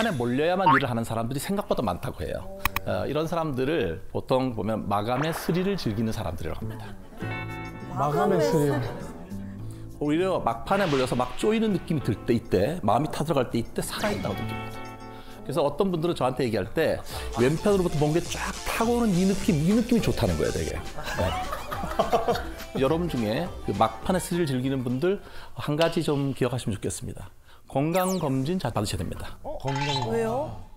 막판에 몰려야만 일을 하는 사람들이 생각보다 많다고 해요. 이런 사람들을 보통 보면 마감의 스릴을 즐기는 사람들이라고 합니다. 마감의 스릴. 오히려 막판에 몰려서 막 쪼이는 느낌이 들 때 이때, 마음이 타들어갈 때 이때 살아있다고 느낍니다. 그래서 어떤 분들은 저한테 얘기할 때 왼편으로부터 뭔가 쫙 타고 오는 이 느낌이 좋다는 거예요, 되게. 네. 여러분 중에 그 막판의 스릴을 즐기는 분들 한 가지 좀 기억하시면 좋겠습니다. 건강검진 잘 받으셔야 됩니다. 건강. 왜요?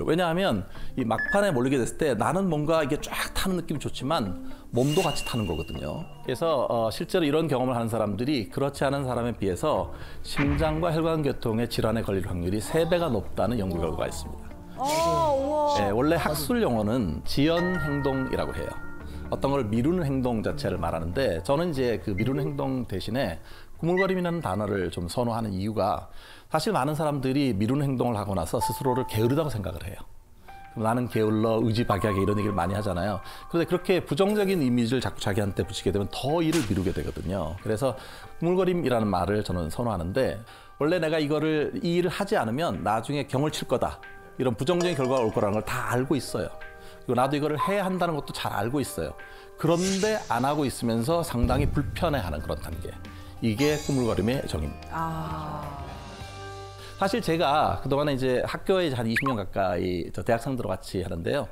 왜냐하면 이 막판에 몰리게 됐을 때 나는 뭔가 이게 쫙 타는 느낌이 좋지만 몸도 같이 타는 거거든요. 그래서 실제로 이런 경험을 하는 사람들이 그렇지 않은 사람에 비해서 심장과 혈관계통의 질환에 걸릴 확률이 3배가 높다는 연구 결과가 있습니다. 우와. 네, 원래 학술 용어는 지연 행동이라고 해요. 어떤 걸 미루는 행동 자체를 말하는데 저는 이제 그 미루는 행동 대신에 꾸물거림이라는 단어를 좀 선호하는 이유가 사실 많은 사람들이 미루는 행동을 하고 나서 스스로를 게으르다고 생각을 해요. 나는 게을러, 의지박약해 이런 얘기를 많이 하잖아요. 그런데 그렇게 부정적인 이미지를 자꾸 자기한테 붙이게 되면 더 일을 미루게 되거든요. 그래서 꾸물거림이라는 말을 저는 선호하는데 원래 내가 이 일을 하지 않으면 나중에 경을 칠 거다. 이런 부정적인 결과가 올 거라는 걸 다 알고 있어요. 그리고 나도 이거를 해야 한다는 것도 잘 알고 있어요. 그런데 안 하고 있으면서 상당히 불편해하는 그런 단계. 이게 꾸물거림의 정의입니다. 사실 제가 그동안에 이제 학교에 한 20년 가까이 저 대학생들과 같이 하는데요.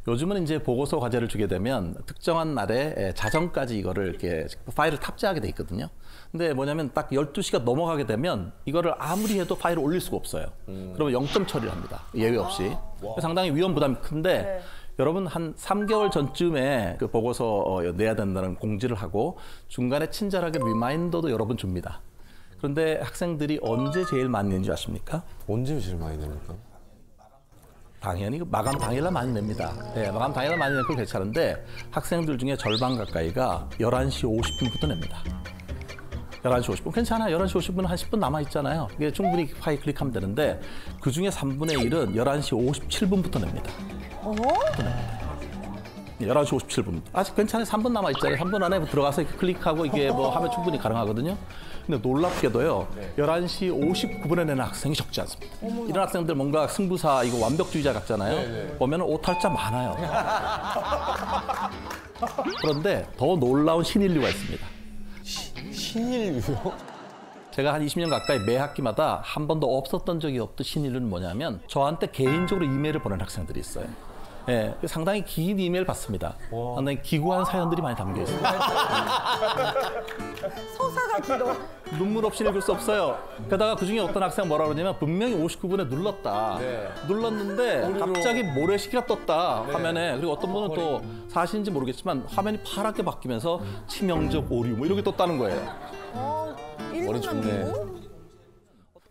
요즘은 이제 보고서 과제를 주게 되면 특정한 날에 자정까지 이거를 이렇게 파일을 탑재하게 돼 있거든요. 근데 뭐냐면 딱 12시가 넘어가게 되면 이거를 아무리 해도 파일을 올릴 수가 없어요. 그러면 0점 처리를 합니다. 예외 없이. 상당히 위험 부담이 큰데 네. 여러분 한 3개월 전쯤에 그 보고서 내야 된다는 공지를 하고 중간에 친절하게 리마인더도 여러 번 줍니다. 그런데 학생들이 언제 제일 많이 내는지 아십니까? 언제 제일 많이 냅니까? 당연히 마감 당일날 많이 냅니다. 네, 마감 당일날 많이 내면 괜찮은데 학생들 중에 절반 가까이가 11시 50분부터 냅니다. 11시 50분 괜찮아요. 11시 50분은 한 10분 남아있잖아요. 이게 충분히 파일 클릭하면 되는데 그중에 3분의 1은 11시 57분부터 냅니다. 11시 57분. 아직 괜찮아요. 3분 남아있잖아요. 3분 안에 들어가서 이렇게 클릭하고 이게 뭐 하면 충분히 가능하거든요. 근데 놀랍게도요. 11시 59분에 내는 학생이 적지 않습니다. 이런 학생들 뭔가 승부사 이거 완벽주의자 같잖아요. 보면 오탈자 많아요. 그런데 더 놀라운 신인류가 있습니다. 신일류요? 제가 한 20년 가까이 매 학기마다 한 번도 없었던 적이 없던 신인류는 뭐냐면 저한테 개인적으로 이메일을 보낸 학생들이 있어요. 예, 상당히 긴 이메일 받습니다. 상당히 기구한 사연들이 많이 담겨 있어요. 서사가 길어. 눈물 없이 읽을 수 없어요. 게다가 그중에 어떤 학생은 뭐라 그러냐면 분명히 59분에 눌렀다. 네. 눌렀는데 갑자기 모래시계가 떴다 화면에. 그리고 어떤 분은 또 네. 사실인지 모르겠지만 화면이 파랗게 바뀌면서 치명적 오류 뭐 이렇게 떴다는 거예요. 머리 좋네.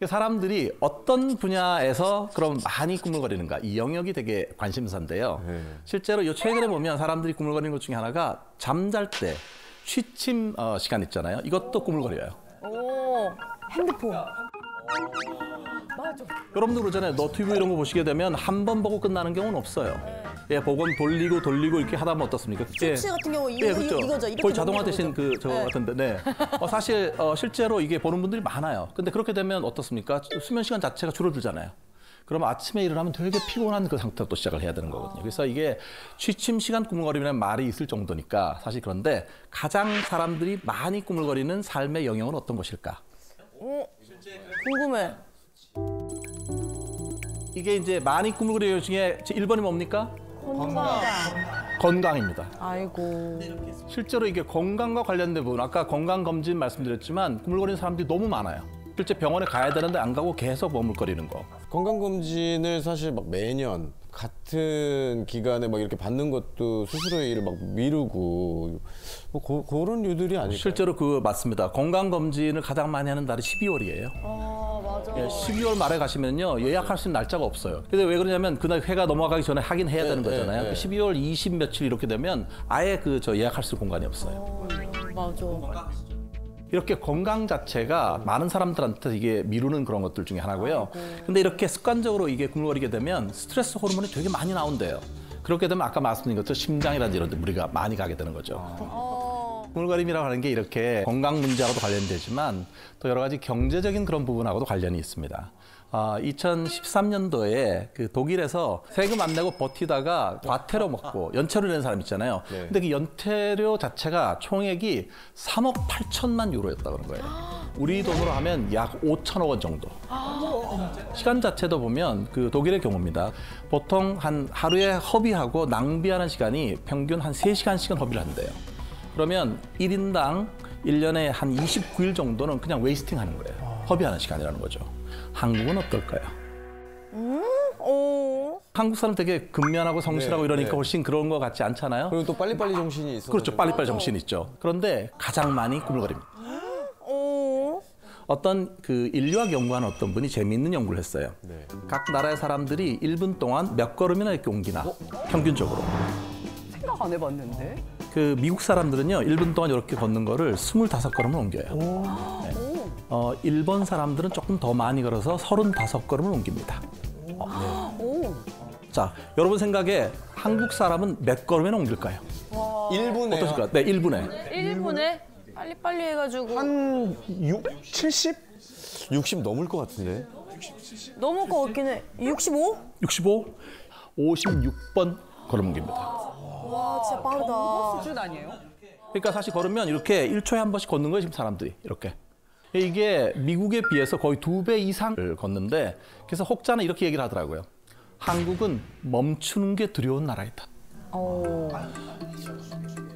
사람들이 어떤 분야에서 그럼 많이 꾸물거리는가 이 영역이 되게 관심사인데요. 실제로 요 최근에 보면 사람들이 꾸물거리는 것 중에 하나가 잠잘 때 취침 시간 있잖아요. 이것도 꾸물거려요. 핸드폰. 맞아. 여러분들 그러잖아요. 너튜브 이런 거 보시게 되면 한 번 보고 끝나는 경우는 없어요. 예, 보건 돌리고 이렇게 하다 보면 어떻습니까? 쇼츠 같은 경우 그렇죠. 이거죠. 이렇게 거의 자동화 넘기는 되신 거죠. 저거 같은데, 네. 사실 실제로 이게 보는 분들이 많아요. 근데 그렇게 되면 어떻습니까? 수면 시간 자체가 줄어들잖아요. 그러면 아침에 일어나면 되게 피곤한 그 상태로 또 시작을 해야 되는 거거든요. 그래서 이게 취침 시간 꾸물거림이라는 말이 있을 정도니까 사실 그런데 가장 사람들이 많이 꾸물거리는 삶의 영역은 어떤 것일까? 궁금해. 이게 이제 많이 꾸물거리는 중에 1번이 뭡니까? 건강입니다. 아이고. 실제로 이게 건강과 관련된 부분, 아까 건강검진 말씀드렸지만 꾸물거리는 사람들이 너무 많아요. 실제 병원에 가야 되는데 안 가고 계속 머물거리는 거. 건강검진을 사실 막 매년 같은 기간에 막 이렇게 받는 것도 스스로의 일을 막 미루고 뭐 그런 류들이 아닐까요? 실제로 맞습니다. 건강검진을 가장 많이 하는 달이 12월이에요. 맞아. 예, 12월 말에 가시면요 예약할 수 있는 날짜가 없어요. 근데 왜 그러냐면 그날 회가 넘어가기 전에 하긴 해야 되는 거잖아요. 12월 20 며칠 이렇게 되면 아예 예약할 수 있는 공간이 없어요. 맞아. 이렇게 건강 자체가 많은 사람들한테 이게 미루는 그런 것들 중에 하나고요. 근데 이렇게 습관적으로 이게 꾸물거리게 되면 스트레스 호르몬이 되게 많이 나온대요. 그렇게 되면 아까 말씀드린 것처럼 심장이라든지 이런 데 무리가 많이 가게 되는 거죠. 꾸물거림이라고 하는 게 이렇게 건강 문제하고도 관련되지만 또 여러 가지 경제적인 그런 부분하고도 관련이 있습니다. 2013년도에 그 독일에서 세금 안 내고 버티다가 과태료 먹고 연체료 내는 사람 있잖아요. 네. 근데 그 연체료 자체가 총액이 3억 8천만 유로였다 그런 거예요. 우리 돈으로 하면 약 5천억 원 정도. 시간 자체도 보면 그 독일의 경우입니다. 보통 한 하루에 허비하고 낭비하는 시간이 평균 한 3시간씩은 허비를 한대요. 그러면 1인당 1년에 한 29일 정도는 그냥 웨이스팅 하는 거예요. 허비하는 시간이라는 거죠. 한국은 어떨까요? 한국 사람 되게 근면하고 성실하고 네, 이러니까 네. 훨씬 그런 것 같지 않잖아요? 그리고 또 빨리빨리 정신이 있어서. 그렇죠. 빨리빨리 정신이 있죠. 그런데 가장 많이 꾸물거립니다. 어떤 그 인류학 연구하는 어떤 분이 재미있는 연구를 했어요. 네. 각 나라의 사람들이 1분 동안 몇 걸음이나 이렇게 옮기나 평균적으로. 생각 안 해봤는데. 그 미국 사람들은요 1분 동안 이렇게 걷는 거를 25걸음을 옮겨요. 네. 일본 사람들은 조금 더 많이 걸어서 35걸음을 옮깁니다. 자, 여러분 생각에 한국 사람은 몇 걸음이나 옮길까요? 1분에. 어떠실까요? 네, 1분에. 1분에 빨리빨리 해가지고 한 70? 60 넘을 것 같은데. 넘을 것 같긴 해. 65? 65, 56번 걸음 옮깁니다. 와 진짜 빠르다. 수준 아니에요? 그러니까 사실 걸으면 이렇게 1초에 한 번씩 걷는 거예요, 지금 사람들이. 이렇게. 이게 미국에 비해서 거의 2배 이상을 걷는데 그래서 혹자는 이렇게 얘기를 하더라고요. 한국은 멈추는 게 두려운 나라이다.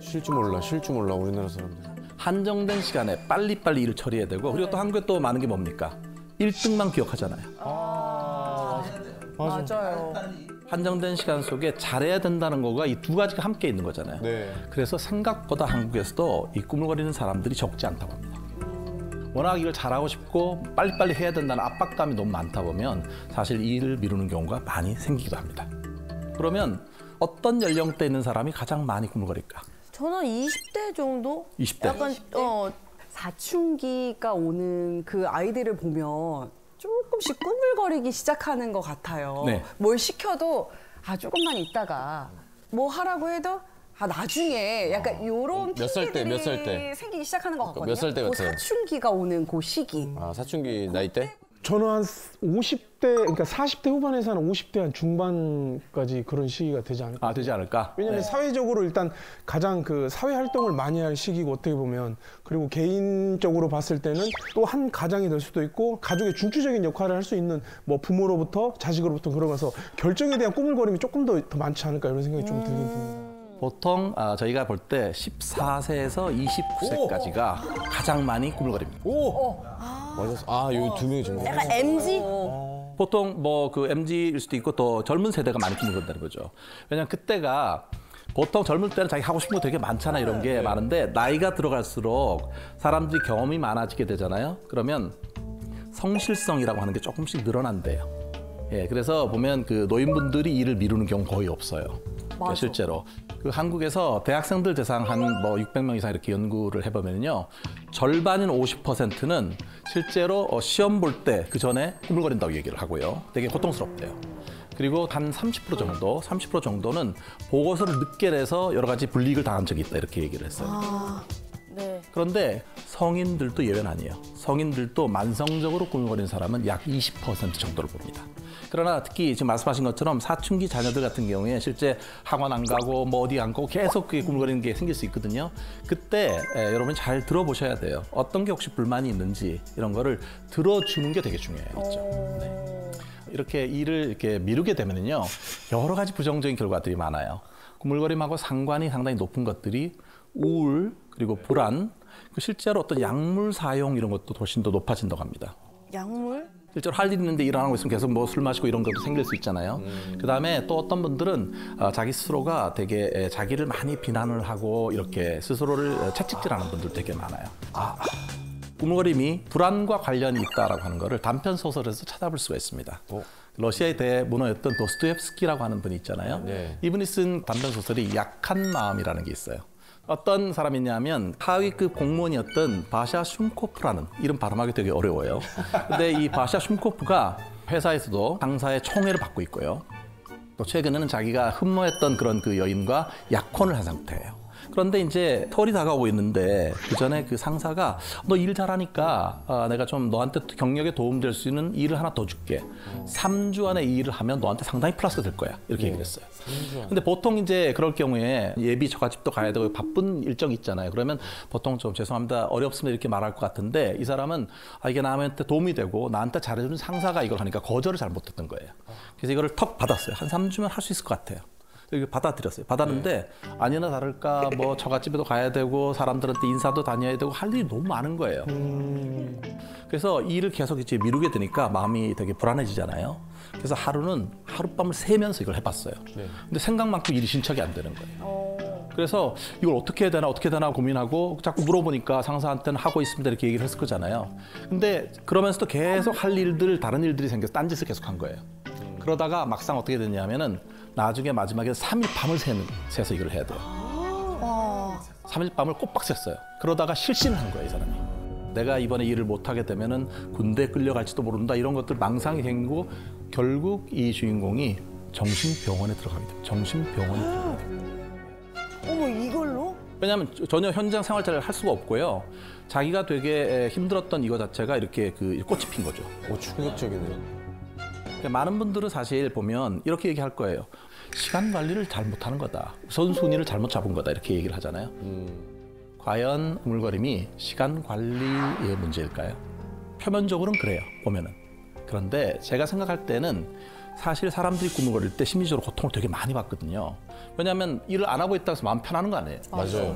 쉴 줄 몰라, 우리나라 사람들. 한정된 시간에 빨리빨리 일을 처리해야 되고 그리고 또 한국에 또 많은 게 뭡니까? 1등만 기억하잖아요. 맞아요. 한정된 시간 속에 잘해야 된다는 거가 이 두 가지가 함께 있는 거잖아요. 네. 그래서 생각보다 한국에서도 이 꾸물거리는 사람들이 적지 않다고 합니다. 워낙 이걸 잘하고 싶고 빨리빨리 해야 된다는 압박감이 너무 많다 보면 사실 이 일을 미루는 경우가 많이 생기기도 합니다. 그러면 어떤 연령대에 있는 사람이 가장 많이 꾸물거릴까? 저는 20대 정도? 20대. 약간 사춘기가 오는 그 아이들을 보면 조금씩 꾸물거리기 시작하는 것 같아요. 네. 뭘 시켜도 조금만 있다가 뭐 하라고 해도 나중에 약간 요런 몇 살 때, 몇 살 때? 핑계들이 생기기 시작하는 것 같거든요. 몇 살 때 그 같아요? 사춘기가 오는 그 시기. 사춘기 나이 때? 저는 한 50대, 그러니까 40대 후반에서 한 50대 한 중반까지 그런 시기가 되지 않을까. 되지 않을까? 왜냐면 사회적으로 일단 가장 그 사회 활동을 많이 할 시기고 어떻게 보면 그리고 개인적으로 봤을 때는 또 한 가장이 될 수도 있고 가족의 중추적인 역할을 할 수 있는 뭐 부모로부터 자식으로부터 그러면서 결정에 대한 꾸물거림이 조금 더 많지 않을까 이런 생각이 좀 들긴 듭니다. 보통 저희가 볼 때 14세에서 29세까지가 가장 많이 꾸물거립니다. 맞았어. 요 두 명이 정도. 약간 MZ? 보통 뭐 그 MZ일 수도 있고 또 젊은 세대가 많이 꾸물거린다는 거죠. 왜냐하면 그때가 보통 젊을 때는 자기 하고 싶은 거 되게 많잖아 이런 게 많은데 나이가 들어갈수록 사람들이 경험이 많아지게 되잖아요. 그러면 성실성이라고 하는 게 조금씩 늘어난대요. 예, 그래서 보면 그 노인분들이 일을 미루는 경우 거의 없어요. 그러니까 실제로 그 한국에서 대학생들 대상 한 뭐 600명 이상 이렇게 연구를 해보면요, 절반인 50%는 실제로 시험 볼 때 그 전에 꾸물거린다고 얘기를 하고요. 되게 고통스럽대요. 그리고 한 30% 정도는 보고서를 늦게 내서 여러 가지 불이익을 당한 적이 있다 이렇게 얘기를 했어요. 네. 그런데 성인들도 예외는 아니에요. 성인들도 만성적으로 꾸물거리는 사람은 약 20% 정도를 봅니다. 그러나 특히 지금 말씀하신 것처럼 사춘기 자녀들 같은 경우에 실제 학원 안 가고 뭐 어디 안 가고 계속 꾸물거리는 게 생길 수 있거든요. 그때 여러분이 잘 들어보셔야 돼요. 어떤 게 혹시 불만이 있는지 이런 거를 들어주는 게 되게 중요해요. 네. 이렇게 일을 이렇게 미루게 되면요, 여러 가지 부정적인 결과들이 많아요. 꾸물거림하고 상관이 상당히 높은 것들이 우울, 그리고 불안, 실제로 어떤 약물 사용 이런 것도 훨씬 더 높아진다고 합니다. 약물? 실제로 할 일 있는데 일 안 하고 있으면 계속 뭐 술 마시고 이런 것도 생길 수 있잖아요. 그다음에 또 어떤 분들은 자기 스스로가 되게 자기를 많이 비난을 하고 이렇게 스스로를 채찍질하는 분들 되게 많아요. 꾸물거림이 불안과 관련이 있다라고 하는 거를 단편 소설에서 찾아볼 수가 있습니다. 러시아의 대문호였던 도스토옙스키라고 하는 분이 있잖아요. 네. 이분이 쓴 단편 소설이 약한 마음이라는 게 있어요. 어떤 사람이냐면 하위급 공무원이었던 바샤 슌코프라는, 이름 발음하기 되게 어려워요. 근데 이 바샤 슌코프가 회사에서도 상사의 총애를 받고 있고요. 또 최근에는 자기가 흠모했던 그런 그 여인과 약혼을 한 상태예요. 그런데 이제 설이 다가오고 있는데 그 전에 그 상사가 너 일 잘하니까 내가 좀 너한테 경력에 도움될 수 있는 일을 하나 더 줄게. 3주 안에 이 일을 하면 너한테 상당히 플러스가 될 거야. 이렇게 얘기를 했어요. 근데 보통 이제 그럴 경우에 예비 처갓집도 가야 되고 바쁜 일정이 있잖아요. 그러면 보통 좀 죄송합니다. 어렵습니다. 이렇게 말할 것 같은데 이 사람은 이게 나한테 도움이 되고 나한테 잘해주는 상사가 이걸 하니까 거절을 잘 못했던 거예요. 그래서 이거를 턱 받았어요. 한 3주면 할 수 있을 것 같아요. 이거 받아들였어요. 받았는데 아니나 다를까 뭐 처갓집에도 가야 되고 사람들한테 인사도 다녀야 되고 할 일이 너무 많은 거예요. 그래서 이 일을 계속 이제 미루게 되니까 마음이 되게 불안해지잖아요. 그래서 하루는 하룻밤을 새면서 이걸 해봤어요. 근데 생각만큼 일이 진척이 안 되는 거예요. 그래서 이걸 어떻게 해야 되나 고민하고 자꾸 물어보니까 상사한테는 하고 있습니다 이렇게 얘기를 했을 거잖아요. 근데 그러면서도 계속 할 일들 다른 일들이 생겨서 딴짓을 계속 한 거예요. 그러다가 막상 어떻게 됐냐면은 나중에 마지막에 3일 밤을 새서 이걸 해야 돼요. 3일 밤을 꼬박 샜어요. 그러다가 실신을 한 거예요, 이 사람이. 내가 이번에 일을 못하게 되면은 군대에 끌려갈지도 모른다 이런 것들 망상이 생기고 결국 이 주인공이 정신병원에 들어가게 돼요. 정신병원에 들어가게 돼요. 어머, 이걸로? 왜냐하면 전혀 현장 생활자를 할 수가 없고요. 자기가 되게 힘들었던 이거 자체가 이렇게 그 꽃이 핀 거죠. 충격적이네요. 많은 분들은 사실 보면 이렇게 얘기할 거예요. 시간 관리를 잘못하는 거다. 우선순위를 잘못 잡은 거다. 이렇게 얘기를 하잖아요. 과연 구물거림이 시간 관리의 문제일까요? 표면적으로는 그래요. 보면은. 그런데 제가 생각할 때는 사실 사람들이 구물거릴 때 심리적으로 고통을 되게 많이 받거든요. 왜냐하면 일을 안 하고 있다고 해서 마음 편하는 거 아니에요.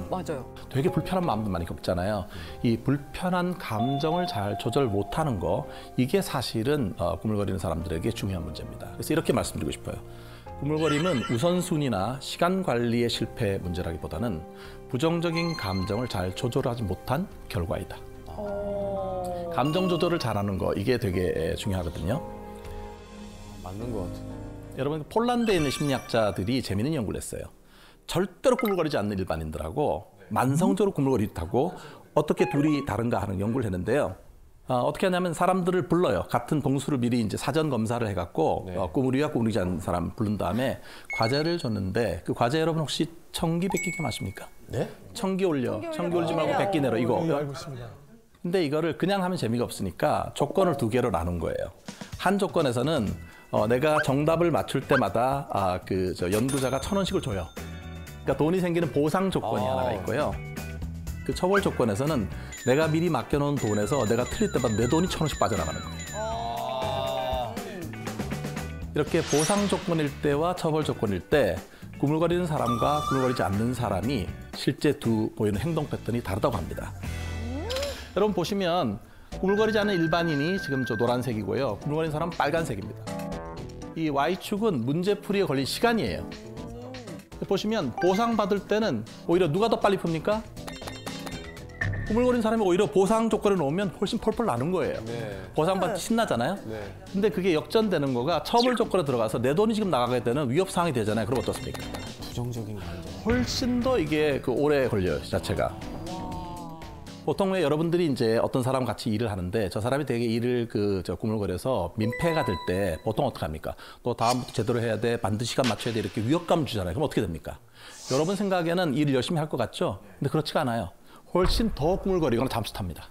맞아요. 되게 불편한 마음도 많이 겪잖아요. 이 불편한 감정을 잘 조절 못하는 거 이게 사실은 구물거리는 사람들에게 중요한 문제입니다. 그래서 이렇게 말씀드리고 싶어요. 구물거림은 우선순위나 시간 관리의 실패 문제라기보다는 부정적인 감정을 잘 조절하지 못한 결과이다. 감정 조절을 잘하는 거 이게 되게 중요하거든요. 맞는 것 같아요. 여러분 폴란드에 있는 심리학자들이 재미있는 연구를 했어요. 절대로 꾸물거리지 않는 일반인들하고 만성적으로 꾸물거리다고 어떻게 둘이 다른가 하는 연구를 했는데요. 어떻게 하냐면 사람들을 불러요. 같은 동수를 미리 이제 사전 검사를 해갖고 꾸물이와 꾸물이지 않는 사람 부른 다음에 과자를 줬는데 그 과자 여러분 혹시 청기 백기 아십니까? 네? 청기 올려. 청기 올리지 말고 백기 내려 이거. 알고 있습니다. 근데 이거를 그냥 하면 재미가 없으니까 조건을 2개로 나눈 거예요. 한 조건에서는 내가 정답을 맞출 때마다 연구자가 1,000원씩을 줘요. 그러니까 돈이 생기는 보상 조건이 하나가 있고요. 그 처벌 조건에서는 내가 미리 맡겨놓은 돈에서 내가 틀릴 때마다 내 돈이 1,000원씩 빠져나가는 거예요. 이렇게 보상 조건일 때와 처벌 조건일 때 구물거리는 사람과 구물거리지 않는 사람이 실제 보이는 행동 패턴이 다르다고 합니다. 여러분 보시면 구물거리지 않는 일반인이 지금 저 노란색이고요. 구물거리는 사람은 빨간색입니다. 이 Y축은 문제풀이에 걸린 시간이에요. 보시면 보상받을 때는 오히려 누가 더 빨리 풉니까? 구물거리는 사람이 오히려 보상 조건을 놓으면 훨씬 펄펄 나는 거예요. 보상받기 신나잖아요. 근데 그게 역전되는 거가 처벌 조건에 들어가서 내 돈이 지금 나가게 되는 위협 상황이 되잖아요. 그럼 어떻습니까? 부정적인 감정. 훨씬 더 이게 오래 걸려요, 자체가. 보통 왜 여러분들이 이제 어떤 사람 같이 일을 하는데 저 사람이 되게 일을 구물거려서 민폐가 될 때 보통 어떻게 합니까? 너 다음부터 제대로 해야 돼, 반드시 시간 맞춰야 돼 이렇게 위협감 주잖아요. 그럼 어떻게 됩니까? 여러분 생각에는 일을 열심히 할 것 같죠? 근데 그렇지가 않아요. 훨씬 더 구물거리거나 잠수 탑니다.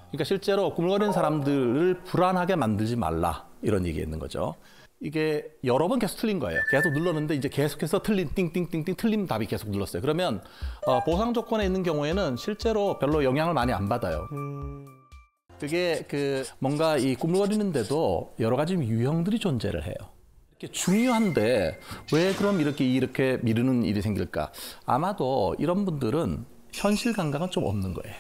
그러니까 실제로 구물거리는 사람들을 불안하게 만들지 말라 이런 얘기가 있는 거죠. 이게 여러 번 계속 틀린 거예요. 계속 눌렀는데 이제 계속해서 틀린 띵띵띵띵 틀린 답이 계속 눌렀어요. 그러면 보상 조건에 있는 경우에는 실제로 별로 영향을 많이 안 받아요. 그게 뭔가 이 꾸물거리는데도 여러 가지 유형들이 존재를 해요. 이렇게 중요한데 왜 그럼 이렇게 미루는 일이 생길까? 아마도 이런 분들은 현실 감각은 좀 없는 거예요.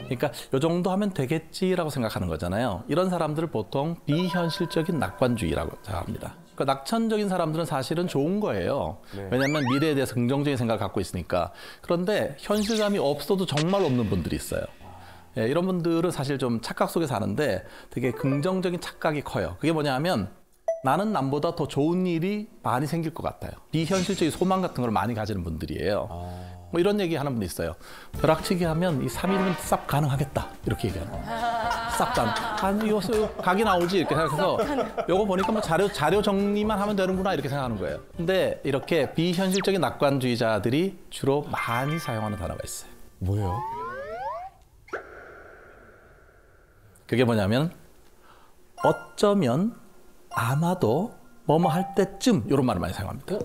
그러니까 이 정도 하면 되겠지라고 생각하는 거잖아요. 이런 사람들을 보통 비현실적인 낙관주의라고 생각합니다. 그러니까 낙천적인 사람들은 사실은 좋은 거예요. 왜냐하면 미래에 대해서 긍정적인 생각을 갖고 있으니까. 그런데 현실감이 없어도 정말 없는 분들이 있어요. 예, 이런 분들은 사실 좀 착각 속에 사는데 되게 긍정적인 착각이 커요. 그게 뭐냐 하면 나는 남보다 더 좋은 일이 많이 생길 것 같아요. 비현실적인 소망 같은 걸 많이 가지는 분들이에요. 뭐 이런 얘기 하는 분도 있어요. 벼락치기 하면 이 3일이면 싹 가능하겠다. 이렇게 얘기하는 거예요. 싹다 이거 각이 나오지 이렇게 생각해서 요거 보니까 뭐 자료 정리만 하면 되는구나 이렇게 생각하는 거예요. 근데 이렇게 비현실적인 낙관주의자들이 주로 많이 사용하는 단어가 있어요. 뭐예요? 그게 뭐냐면 어쩌면 아마도 뭐뭐 할 때쯤 이런 말을 많이 사용합니다.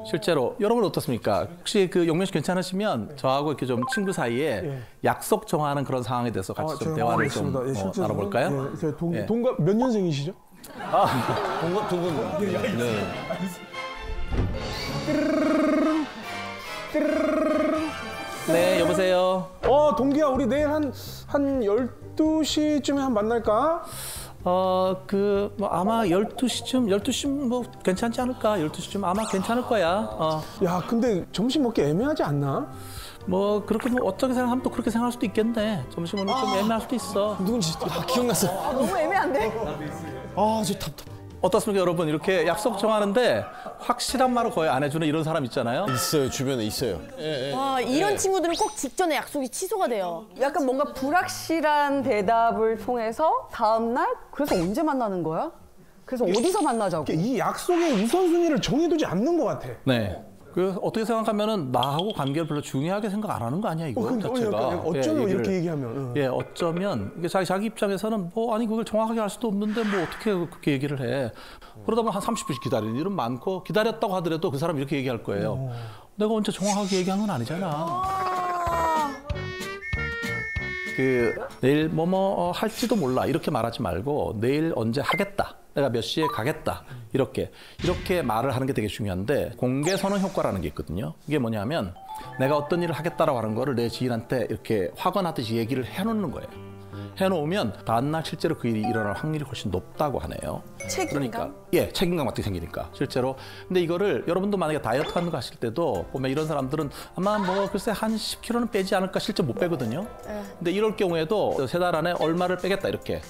실제로 여러분 어떻습니까? 혹시 그 용명 씨 괜찮으시면 저하고 이렇게 좀 친구 사이에 약속 정하는 그런 상황에 대해서 같이 좀 대화를 좀 나눠볼까요? 제 동갑 몇 년생이시죠? 동갑 두 분. 네. 네, 여보세요. 동기야, 우리 내일 한 12시쯤에 한 만날까? 뭐 아마 12시 뭐 괜찮지 않을까? 12시쯤 아마 괜찮을 거야. 야, 근데 점심 먹기 애매하지 않나? 뭐 그렇게 뭐 어떻게 생각하면 또 그렇게 생각할 수도 있겠네. 점심은 좀 애매할 수도 있어. 누군지 기억났어. 너무 애매한데? 저 답답. 어떻습니까, 여러분? 이렇게 약속 정하는데 확실한 말을 거의 안 해주는 이런 사람 있잖아요. 있어요, 주변에 있어요. 와, 이런 친구들은 꼭 직전에 약속이 취소가 돼요. 약간 뭔가 불확실한 대답을 통해서 다음날 그래서 언제 만나는 거야? 그래서 어디서 만나자고? 이 약속의 우선순위를 정해두지 않는 것 같아. 네. 그 어떻게 생각하면은 나하고 관계를 별로 중요하게 생각 안 하는 거 아니야 이거 자체가. 어쩌면 이렇게 얘기하면. 예, 어쩌면 이게 자기 입장에서는 뭐 아니 그걸 정확하게 할 수도 없는데 뭐 어떻게 그렇게 얘기를 해. 그러다 보면 한 30분씩 기다리는 일은 많고 기다렸다고 하더라도 그 사람이 이렇게 얘기할 거예요. 내가 언제 정확하게 얘기한 건 아니잖아. 그 내일 뭐뭐 할지도 몰라 이렇게 말하지 말고 내일 언제 하겠다. 내가 몇 시에 가겠다. 이렇게 말을 하는 게 되게 중요한데 공개 선언 효과라는 게 있거든요. 이게 뭐냐면 내가 어떤 일을 하겠다라고 하는 거를 내 지인한테 이렇게 확언하듯이 얘기를 해놓는 거예요. 해놓으면 다음날 실제로 그 일이 일어날 확률이 훨씬 높다고 하네요. 책임감? 그러니까 책임감 같은 게 생기니까 실제로. 근데 이거를 여러분도 만약에 다이어트 하는 거 하실 때도 보면 이런 사람들은 아마 뭐 글쎄 한 10kg는 빼지 않을까 실제 못 빼거든요. 근데 이럴 경우에도 3달 안에 얼마를 빼겠다 이렇게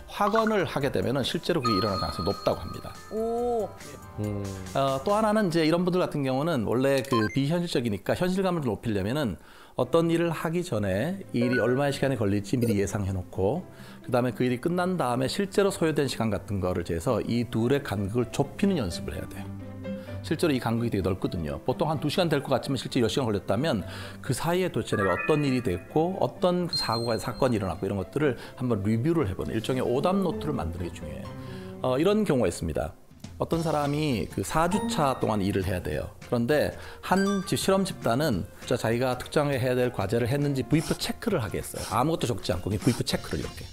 확언을 하게 되면은 실제로 그게 일어날 가능성이 높다고 합니다. 또 하나는 이제 이런 분들 같은 경우는 원래 그 비현실적이니까 현실감을 높이려면은 어떤 일을 하기 전에 이 일이 얼마의 시간이 걸릴지 미리 예상해놓고 그다음에 그 일이 끝난 다음에 실제로 소요된 시간 같은 거를 재서 이 둘의 간극을 좁히는 연습을 해야 돼요. 실제로 이 간극이 되게 넓거든요. 보통 한 2시간 될 것 같지만 실제 몇 시간 걸렸다면 그 사이에 도대체 내가 어떤 일이 됐고 어떤 그 사건이 일어났고 이런 것들을 한번 리뷰를 해보는 일종의 오답 노트를 만드는 게 중요해요. 이런 경우가 있습니다. 어떤 사람이 그 4주차 동안 일을 해야 돼요. 그런데 한 실험 집단은 자기가 특정에 해야 될 과제를 했는지 V표 체크를 하게 했어요. 아무것도 적지 않고 V표 체크를 이렇게.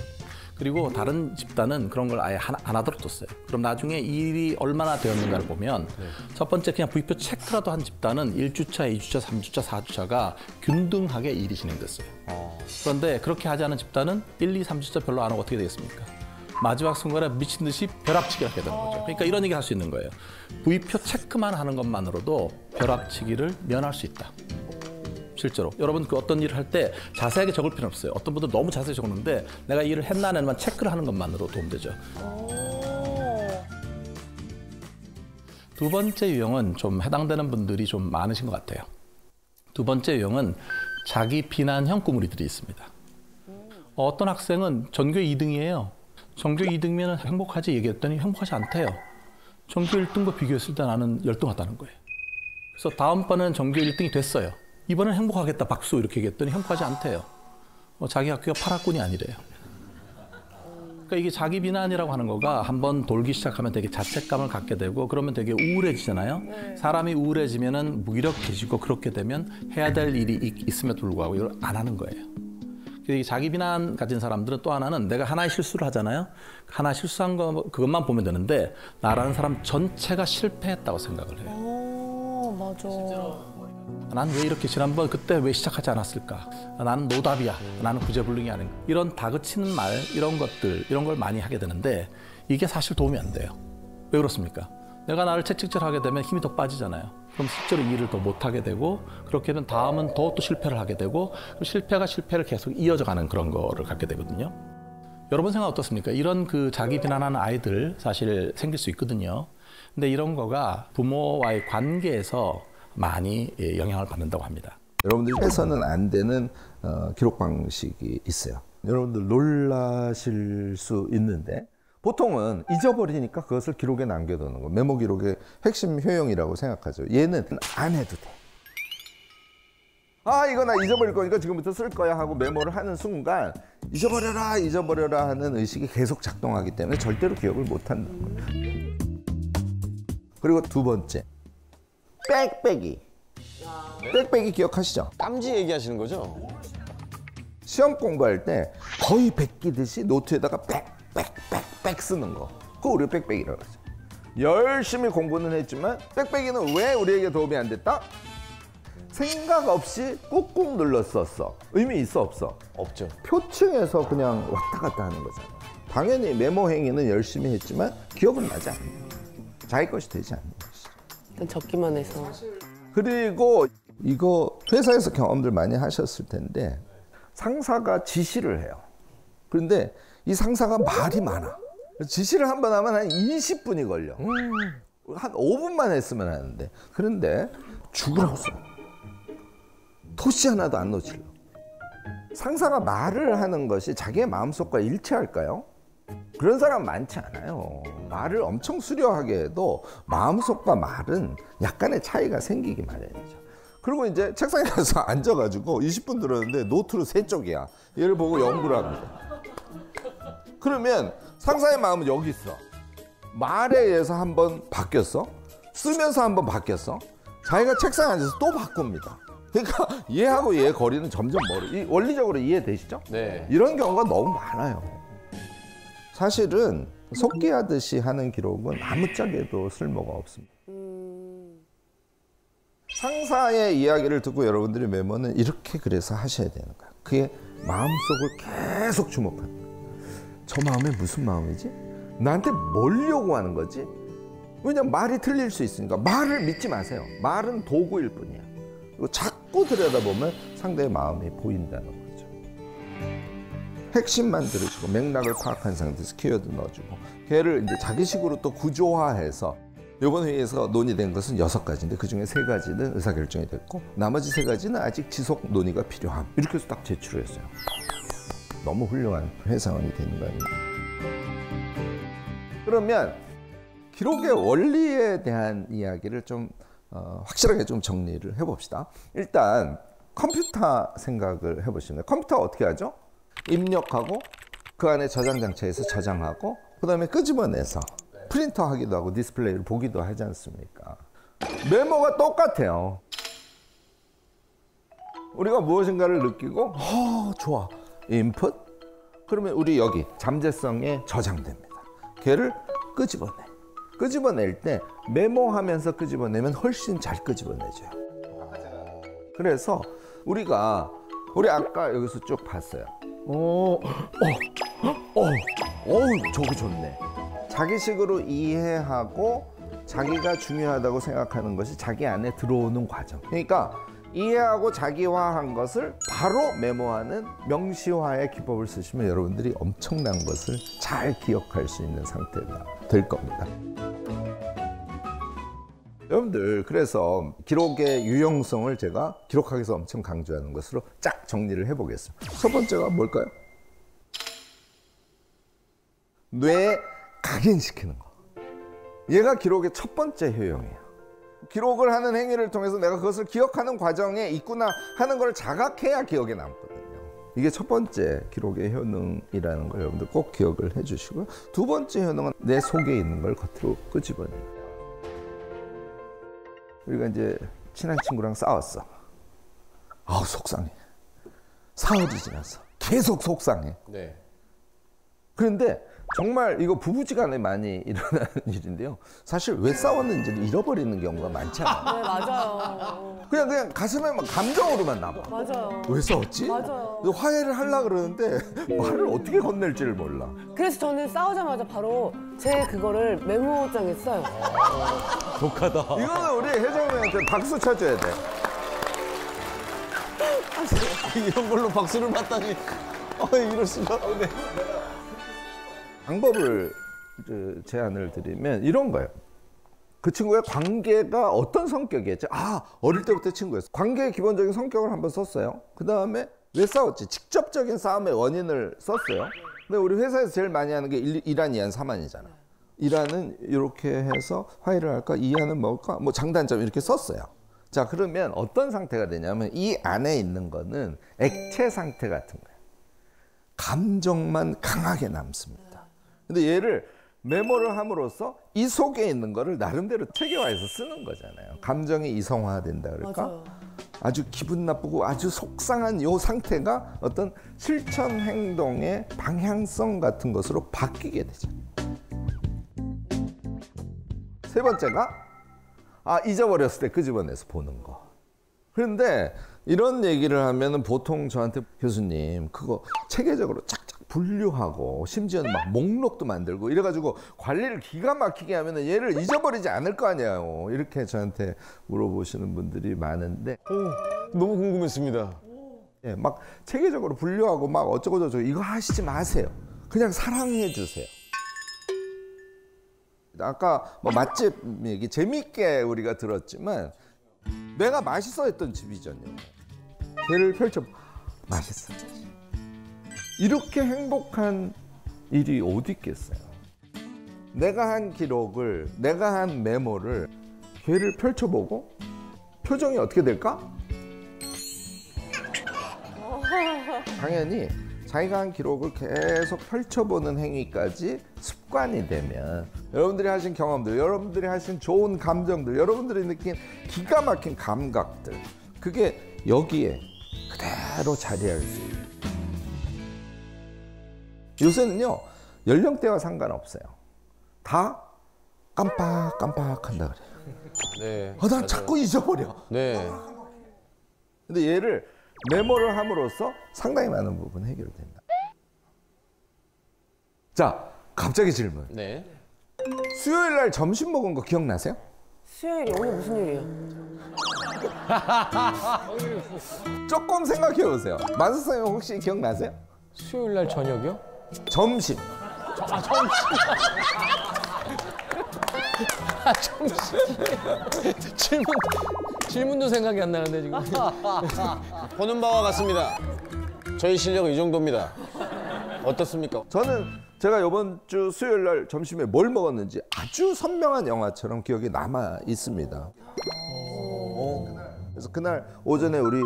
그리고 다른 집단은 그런 걸 아예 안 하도록 뒀어요. 그럼 나중에 일이 얼마나 되었는가를 보면 첫 번째 그냥 V표 체크라도 한 집단은 1주차, 2주차, 3주차, 4주차가 균등하게 일이 진행됐어요. 그런데 그렇게 하지 않은 집단은 1, 2, 3주차 별로 안 하고 어떻게 되겠습니까? 마지막 순간에 미친 듯이 벼락치기를 하게 되는 거죠. 그러니까 이런 얘기 할 수 있는 거예요. V표 체크만 하는 것만으로도 벼락치기를 면할 수 있다. 실제로 여러분 그 어떤 일을 할 때 자세하게 적을 필요는 없어요. 어떤 분들 너무 자세히 적는데 내가 이 일을 했나 안 했나 체크를 하는 것만으로 도움되죠. 두 번째 유형은 좀 해당되는 분들이 좀 많으신 것 같아요. 두 번째 유형은 자기 비난형 꾸물이들이 있습니다. 어떤 학생은 전교 2등이에요. 전교 2등이면 행복하지 얘기했더니 행복하지 않대요. 전교 1등과 비교했을 때 나는 열등하다는 거예요. 그래서 다음번에는 전교 1등이 됐어요. 이번엔 행복하겠다 박수 이렇게 얘기했더니 행복하지 않대요. 자기 학교가 8학군이 아니래요. 그러니까 이게 자기 비난이라고 하는 거가 한번 돌기 시작하면 되게 자책감을 갖게 되고 그러면 되게 우울해지잖아요. 사람이 우울해지면은 무기력해지고 그렇게 되면 해야 될 일이 있음에도 불구하고 이걸 안 하는 거예요. 자기 비난 가진 사람들은 또 하나는 내가 하나의 실수를 하잖아요. 하나 실수한 거 그것만 보면 되는데 나라는 사람 전체가 실패했다고 생각을 해요. 맞아. 난 왜 이렇게 지난번 그때 왜 시작하지 않았을까? 나는 노답이야. 나는 구제불능이 아닌가. 이런 다그치는 말, 이런 것들, 이런 걸 많이 하게 되는데 이게 사실 도움이 안 돼요. 왜 그렇습니까? 내가 나를 채찍질하게 되면 힘이 더 빠지잖아요. 그럼 실제로 일을 더 못하게 되고 그렇게 되면 다음은 더 또 실패를 하게 되고 실패가 실패를 계속 이어져 가는 그런 거를 갖게 되거든요. 여러분 생각 어떻습니까? 이런 그 자기 비난하는 아이들 사실 생길 수 있거든요. 근데 이런 거가 부모와의 관계에서 많이 영향을 받는다고 합니다. 여러분들이 해서는 안 되는 기록 방식이 있어요. 여러분들 놀라실 수 있는데 보통은 잊어버리니까 그것을 기록에 남겨두는 거, 메모 기록의 핵심 효용이라고 생각하죠. 얘는 안 해도 돼. 아, 이거 나 잊어버릴 거니까 지금부터 쓸 거야 하고 메모를 하는 순간 잊어버려라 하는 의식이 계속 작동하기 때문에 절대로 기억을 못 한다는 거예요. 그리고 두 번째, 빽빽이. 빽빽이 기억하시죠? 깜지 얘기하시는 거죠? 시험 공부할 때 거의 베끼듯이 노트에다가 빽빽빽빽 쓰는 거. 그거 우리가 빽빽이라고 하죠. 열심히 공부는 했지만 빽빽이는 왜 우리에게 도움이 안 됐다? 생각 없이 꾹꾹 눌렀었어. 의미 있어 없어? 없죠. 표층에서 그냥 왔다 갔다 하는 거잖아. 당연히 메모 행위는 열심히 했지만 기억은 나지 않는 거야. 자기 것이 되지 않는 것이. 적기만 해서. 그리고 이거 회사에서 경험들 많이 하셨을 텐데 상사가 지시를 해요. 그런데 이 상사가 말이 많아. 지시를 한 번 하면 한 20분이 걸려. 한 5분만 했으면 하는데. 그런데 죽으라고 써. 토시 하나도 안 놓치려. 상사가 말을 하는 것이 자기의 마음속과 일치할까요? 그런 사람 많지 않아요. 말을 엄청 수려하게 해도 마음속과 말은 약간의 차이가 생기기 마련이죠. 그리고 이제 책상에 가서 앉아가지고 20분 들었는데 노트로 3쪽이야. 얘를 보고 연구를 합니다. 그러면 상사의 마음은 여기 있어. 말에 의해서 한번 바뀌었어. 쓰면서 한번 바뀌었어. 자기가 책상에 앉아서 또 바꿉니다. 그러니까 얘하고 얘의 거리는 점점 멀어. 원리적으로 이해되시죠? 네. 이런 경우가 너무 많아요. 사실은 속기하듯이 하는 기록은 아무짝에도 쓸모가 없습니다. 상사의 이야기를 듣고 여러분들이 메모는 이렇게 그래서 하셔야 되는 거야. 그의 마음속을 계속 주목하는 거야. 저 마음에 무슨 마음이지? 나한테 뭘 요구하는 거지? 왜냐면 말이 틀릴 수 있으니까. 말을 믿지 마세요. 말은 도구일 뿐이야. 그리고 자꾸 들여다보면 상대의 마음이 보인다는 거죠. 핵심만 들으시고 맥락을 파악한 상태에서 키워드 넣어주고 걔를 이제 자기식으로 또 구조화해서 이번 회의에서 논의된 것은 6가지인데 그중에 3가지는 의사결정이 됐고 나머지 3가지는 아직 지속 논의가 필요함. 이렇게 해서 딱 제출을 했어요. 너무 훌륭한 회사원이 되는 거 아닙니까? 그러면 기록의 원리에 대한 이야기를 좀 확실하게 좀 정리를 해봅시다. 일단 컴퓨터 생각을 해보시면 컴퓨터 어떻게 하죠? 입력하고 그 안에 저장 장치에서 저장하고 그 다음에 끄집어내서 프린터 하기도 하고 디스플레이를 보기도 하지 않습니까? 메모가 똑같아요. 우리가 무엇인가를 느끼고 좋아. 인풋? 그러면 우리 여기 잠재성에 저장됩니다. 걔를 끄집어내. 끄집어낼 때 메모하면서 끄집어내면 훨씬 잘 끄집어내져요. 그래서 우리 아까 여기서 쭉 봤어요. 저거 좋네. 자기식으로 이해하고 자기가 중요하다고 생각하는 것이 자기 안에 들어오는 과정. 그러니까 이해하고 자기화한 것을 바로 메모하는 명시화의 기법을 쓰시면 여러분들이 엄청난 것을 잘 기억할 수 있는 상태가 될 겁니다. 여러분들 그래서 기록의 유용성을 제가 기록학에서 엄청 강조하는 것으로 쫙 정리를 해보겠습니다. 첫 번째가 뭘까요? 뇌에 각인시키는 거. 얘가 기록의 첫 번째 효용이에요. 기록을 하는 행위를 통해서 내가 그것을 기억하는 과정에 있구나 하는 걸 자각해야 기억에 남거든요. 이게 첫 번째 기록의 효능이라는 걸 여러분들 꼭 기억을 해주시고요. 두 번째 효능은 내 속에 있는 걸 겉으로 끄집어내는 거예요. 우리가 이제 친한 친구랑 싸웠어. 속상해. 사흘이 지났어. 계속 속상해. 네. 그런데 정말 이거 부부지간에 많이 일어나는 일인데요. 사실 왜 싸웠는지를 잃어버리는 경우가 많지 않아요. 네, 맞아요. 그냥 가슴에 막 감정으로만 남아. 맞아요. 왜 싸웠지? 맞아요. 화해를 하려고 그러는데 말을 어떻게 건넬지를 몰라. 그래서 저는 싸우자마자 바로 제 그거를 메모장에 써요. 독하다. 이거는 우리 혜정이한테 박수 쳐줘야 돼. 이런 걸로 박수를 받다니. 이럴 수가. 네. 방법을 제안을 드리면 이런 거예요. 그 친구의 관계가 어떤 성격이었죠? 어릴 때부터 친구였어. 관계의 기본적인 성격을 한번 썼어요. 그 다음에 왜 싸웠지? 직접적인 싸움의 원인을 썼어요. 근데 우리 회사에서 제일 많이 하는 게 이란, 이안, 사만이잖아. 이란은 이렇게 해서 화해를 할까? 이안은 뭘까? 뭐 장단점 이렇게 썼어요. 자, 그러면 어떤 상태가 되냐면 이 안에 있는 거는 액체 상태 같은 거예요. 감정만 강하게 남습니다. 근데 얘를 메모를 함으로써 이 속에 있는 거를 나름대로 체계화해서 쓰는 거잖아요. 감정이 이성화된다 그럴까? 맞아요. 아주 기분 나쁘고 아주 속상한 요 상태가 어떤 실천 행동의 방향성 같은 것으로 바뀌게 되죠. 세 번째가 잊어버렸을 때 끄집어내서 보는 거. 그런데 이런 얘기를 하면은 보통 저한테 교수님 그거 체계적으로 착착 분류하고 심지어는 막 목록도 만들고 이래가지고 관리를 기가 막히게 하면은 얘를 잊어버리지 않을 거 아니에요. 이렇게 저한테 물어보시는 분들이 많은데 너무 궁금했습니다. 예, 막 체계적으로 분류하고 막 어쩌고저쩌고 이거 하시지 마세요. 그냥 사랑해 주세요. 아까 뭐 맛집 얘기 재밌게 우리가 들었지만 내가 맛있어 했던 집이잖아요. 배를 펼쳐 맛있어. 이렇게 행복한 일이 어디 있겠어요. 내가 한 기록을, 내가 한 메모를 걔를 펼쳐보고 표정이 어떻게 될까? 당연히 자기가 한 기록을 계속 펼쳐보는 행위까지 습관이 되면 여러분들이 하신 경험들, 여러분들이 하신 좋은 감정들, 여러분들이 느낀 기가 막힌 감각들 그게 여기에 그대로 자리할 수 있어요. 요새는요 연령대와 상관없어요. 다 깜빡깜빡한다 그래요. 네. 난 자꾸 잊어버려. 네. 근데 얘를 메모를 함으로써 상당히 많은 부분 해결된다. 자, 갑자기 질문. 네. 수요일 날 점심 먹은 거 기억나세요? 수요일이 오늘 무슨 요일이에요? 조금 생각해 보세요. 만수 선생님 혹시 기억나세요? 수요일 날 저녁이요? 점심. 질문도 생각이 안 나는데 지금. 보는 바와 같습니다. 저희 실력은 이 정도입니다. 어떻습니까? 저는 제가 이번 주 수요일 날 점심에 뭘 먹었는지 아주 선명한 영화처럼 기억이 남아 있습니다. 그래서 그날 오전에 우리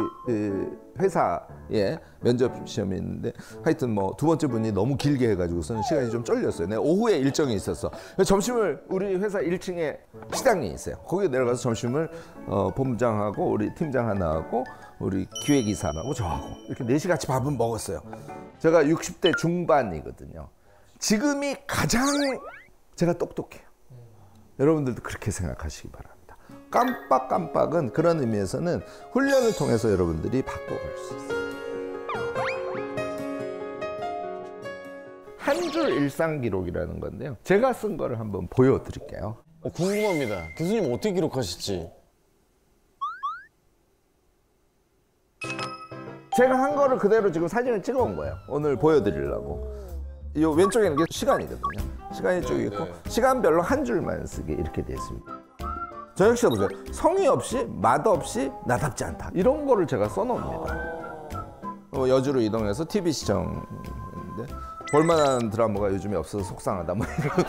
회사에 면접 시험이 있는데 하여튼 뭐 두 번째 분이 너무 길게 해가지고서는 시간이 좀 쫄렸어요. 내가 오후에 일정이 있었어. 점심을 우리 회사 1층에 식당이 있어요. 거기에 내려가서 점심을 본부장하고 우리 팀장 하나하고 우리 기획이사하고 저하고 이렇게 넷이 같이 밥은 먹었어요. 제가 60대 중반이거든요. 지금이 가장 제가 똑똑해요. 여러분들도 그렇게 생각하시기 바랍니다. 깜빡깜빡은 그런 의미에서는 훈련을 통해서 여러분들이 바꿔갈 수 있어요. 한 줄 일상 기록이라는 건데요. 제가 쓴 거를 한번 보여드릴게요. 궁금합니다. 교수님 어떻게 기록하실지. 제가 한 거를 그대로 지금 사진을 찍어온 거예요. 오늘 보여드리려고. 이 왼쪽에 있는 게 시간이거든요. 시간이 쭉 있고 시간별로 한 줄만 쓰게 이렇게 되어 있습니다. 저녁 시간 보세요. 성의 없이 맛없이 나답지 않다. 이런 거를 제가 써놓습니다. 여주로 이동해서 TV 시청인데 볼만한 드라마가 요즘에 없어서 속상하다. 뭐 이런.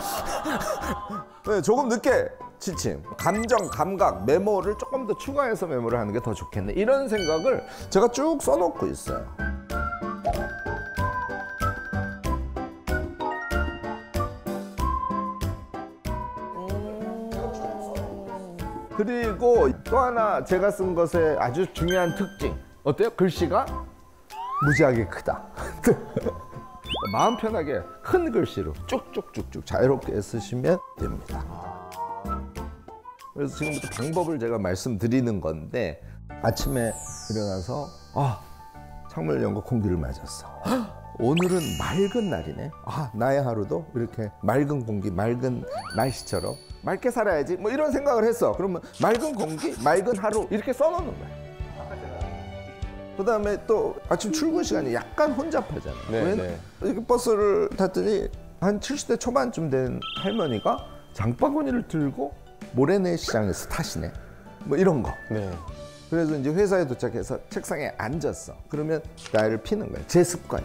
네, 조금 늦게 지침, 감정, 감각, 메모를 조금 더 추가해서 메모를 하는 게 더 좋겠네. 이런 생각을 제가 쭉 써놓고 있어요. 그리고 또 하나 제가 쓴 것의 아주 중요한 특징 어때요? 글씨가 무지하게 크다. 마음 편하게 큰 글씨로 쭉쭉쭉쭉 자유롭게 쓰시면 됩니다. 그래서 지금부터 방법을 제가 말씀드리는 건데 아침에 일어나서 창문을 열고 공기를 맞았어. 오늘은 맑은 날이네. 나의 하루도 이렇게 맑은 공기, 맑은 날씨처럼 맑게 살아야지. 뭐 이런 생각을 했어. 그러면 맑은 공기, 맑은 하루 이렇게 써놓는 거야. 그다음에 또 아침 출근 시간이 약간 혼잡하잖아. 네. 이렇게 버스를 탔더니 한 70대 초반쯤 된 할머니가 장바구니를 들고 모래내 시장에서 타시네. 뭐 이런 거. 네. 그래서 이제 회사에 도착해서 책상에 앉았어. 그러면 나이를 피는 거야. 제 습관이.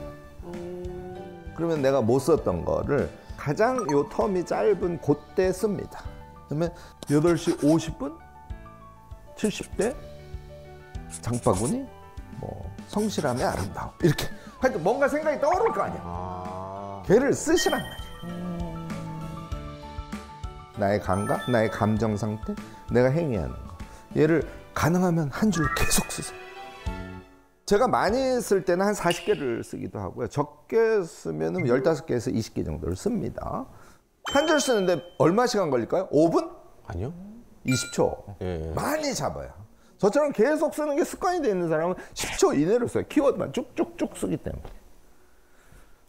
그러면 내가 못 썼던 거를 가장 요 텀이 짧은 그때 씁니다. 그러면 8시 50분? 70대? 장바구니? 뭐 성실함의 아름다움. 이렇게. 하여튼 뭔가 생각이 떠오를 거 아니야. 걔를 쓰시란 말이야. 나의 감각, 나의 감정 상태, 내가 행위하는 거. 얘를 가능하면 한 줄 계속 쓰세요. 제가 많이 쓸 때는 한 40개를 쓰기도 하고요. 적게 쓰면 15개에서 20개 정도를 씁니다. 한 줄 쓰는데 얼마 시간 걸릴까요? 5분? 아니요. 20초. 예. 많이 잡아요. 저처럼 계속 쓰는 게 습관이 되어 있는 사람은 10초 이내로 써요. 키워드만 쭉쭉쭉 쓰기 때문에.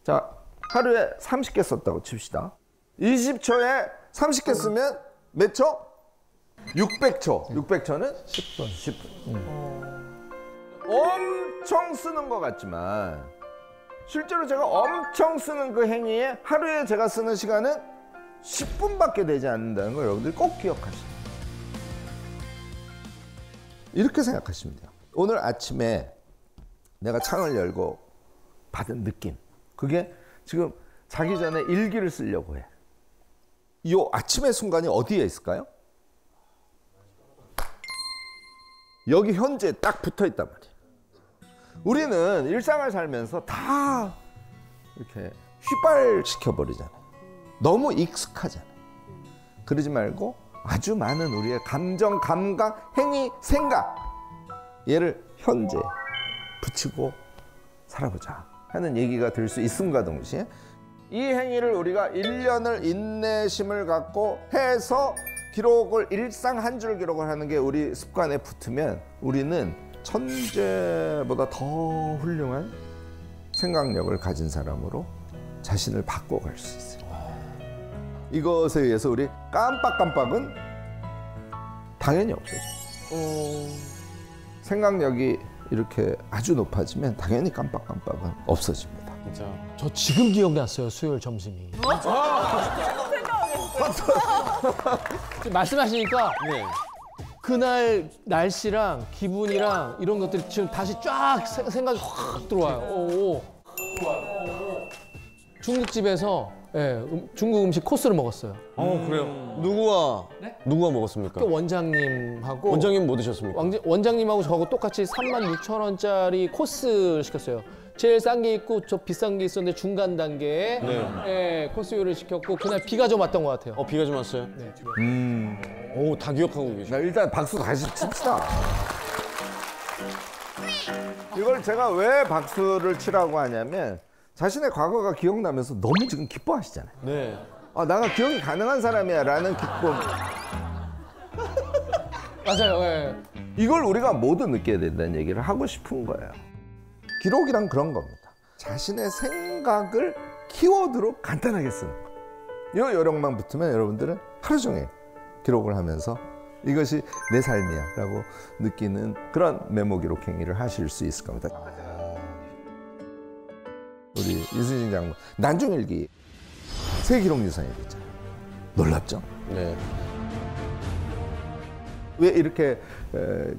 자, 하루에 30개 썼다고 칩시다. 20초에 30개 쓰면 몇 초? 600초. 600초는 10분. 10분. 엄청 쓰는 것 같지만 실제로 제가 엄청 쓰는 그 행위에 하루에 제가 쓰는 시간은 10분밖에 되지 않는다는 걸 여러분들이 꼭 기억하시죠. 이렇게 생각하시면 돼요. 오늘 아침에 내가 창을 열고 받은 느낌, 그게 지금 자기 전에 일기를 쓰려고 해. 이 아침의 순간이 어디에 있을까요? 여기 현재 딱 붙어 있단 말이에요. 우리는 일상을 살면서 다 이렇게 휘발시켜버리잖아요. 너무 익숙하잖아요. 그러지 말고 아주 많은 우리의 감정, 감각, 행위, 생각, 얘를 현재 붙이고 살아보자 하는 얘기가 될 수 있음과 동시에 이 행위를 우리가 1년을 인내심을 갖고 해서 기록을 일상 한 줄 기록을 하는 게 우리 습관에 붙으면 우리는 천재보다 더 훌륭한 생각력을 가진 사람으로 자신을 바꿔갈 수 있어요. 이것에 의해서 우리 깜빡깜빡은 당연히 없어져. 생각력이 이렇게 아주 높아지면 당연히 깜빡깜빡은 없어집니다. 진짜. 저 지금 기억났어요, 수요일 점심이. 지금 말씀하시니까 네. 그날 날씨랑 기분이랑 이런 것들이 지금 다시 쫙 생각이 확 들어와요. 오. 중국집에서 중국 음식 코스를 먹었어요. 그래요. 누구와 누구와 먹었습니까? 원장님하고 원장님 뭐 드셨습니까? 원장님하고 저하고 똑같이 36,000원짜리 코스를 시켰어요. 제일 싼 게 있고 저 비싼 게 있었는데 중간 단계에 코스 요리를 시켰고 그날 비가 좀 왔던 것 같아요. 비가 좀 왔어요? 네. 오, 다 기억하고 계시네. 자, 일단 박수 다시 칩시다. 이걸 제가 왜 박수를 치라고 하냐면 자신의 과거가 기억나면서 너무 지금 기뻐하시잖아요. 네. 내가 기억이 가능한 사람이야 라는 기쁨. 맞아요. 예. 이걸 우리가 모두 느껴야 된다는 얘기를 하고 싶은 거예요. 기록이란 그런 겁니다. 자신의 생각을 키워드로 간단하게 쓰는 거. 이 요령만 붙으면 여러분들은 하루 종일 기록을 하면서 이것이 내 삶이야 라고 느끼는 그런 메모 기록 행위를 하실 수 있을 겁니다. 우리 이순신 장군 난중일기 새 기록 유산이 됐잖아요. 놀랍죠? 네. 왜 이렇게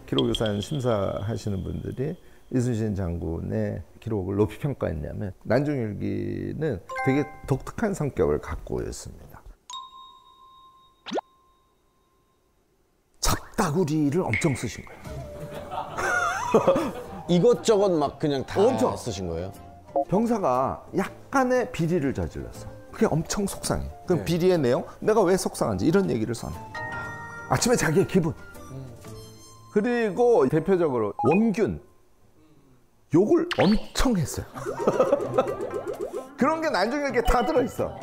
기록 유산 심사하시는 분들이 이순신 장군의 기록을 높이 평가했냐면 난중일기는 되게 독특한 성격을 갖고 있습니다. 작다구리를 엄청 쓰신 거예요. 이것저것 막 그냥 다 엄청. 쓰신 거예요? 병사가 약간의 비리를 저질렀어. 그게 엄청 속상해. 그럼 비리의 내용, 내가 왜 속상한지 이런 얘기를 써내. 아침에 자기의 기분. 그리고 대표적으로 원균. 욕을 엄청 했어요. 그런 게 난중일기에 다 들어있어.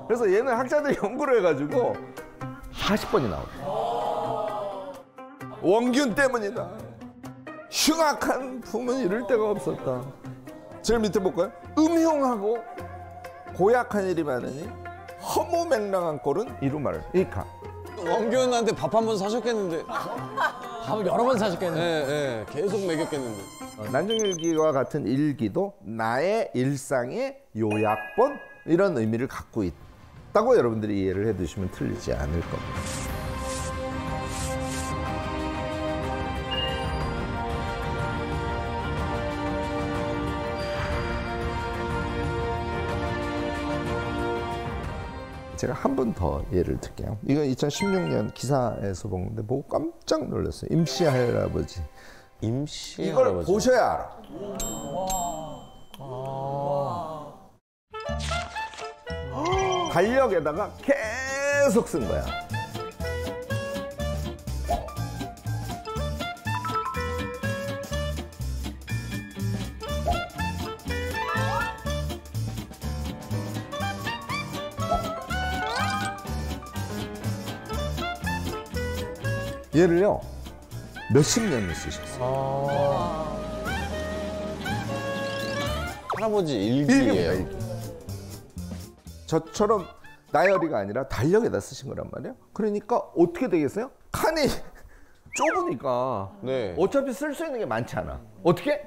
그래서 얘는 학자들이 연구를 해가지고 40번이 나오고 원균 때문이다. 흉악한 품은 이럴 데가 없었다. 제일 밑에 볼까요? 음흉하고 고약한 일이 많으니 허무맹랑한 꼴은 이루마를 일카. 원균한테 밥 한 번 사셨겠는데. 밥을 여러 번 사셨겠네요. 네, 계속 먹였겠는데. 난중일기와 같은 일기도 나의 일상의 요약본 이런 의미를 갖고 있다고 여러분들이 이해를 해두시면 틀리지 않을 겁니다. 제가 한 번 더 예를 들게요. 이건 2016년 기사에서 본 건데 보고 깜짝 놀랐어요. 임씨 할아버지. 임씨 이걸 할아버지. 보셔야 알아. 달력에다가 계속 쓴 거야. 얘를요 몇십 년을 쓰셨어요. 할아버지 일기예요. 일기예요. 일기. 저처럼 나열이가 아니라 달력에다 쓰신 거란 말이에요. 그러니까 어떻게 되겠어요? 칸이 좁으니까 네. 어차피 쓸 수 있는 게 많지 않아. 어떻게?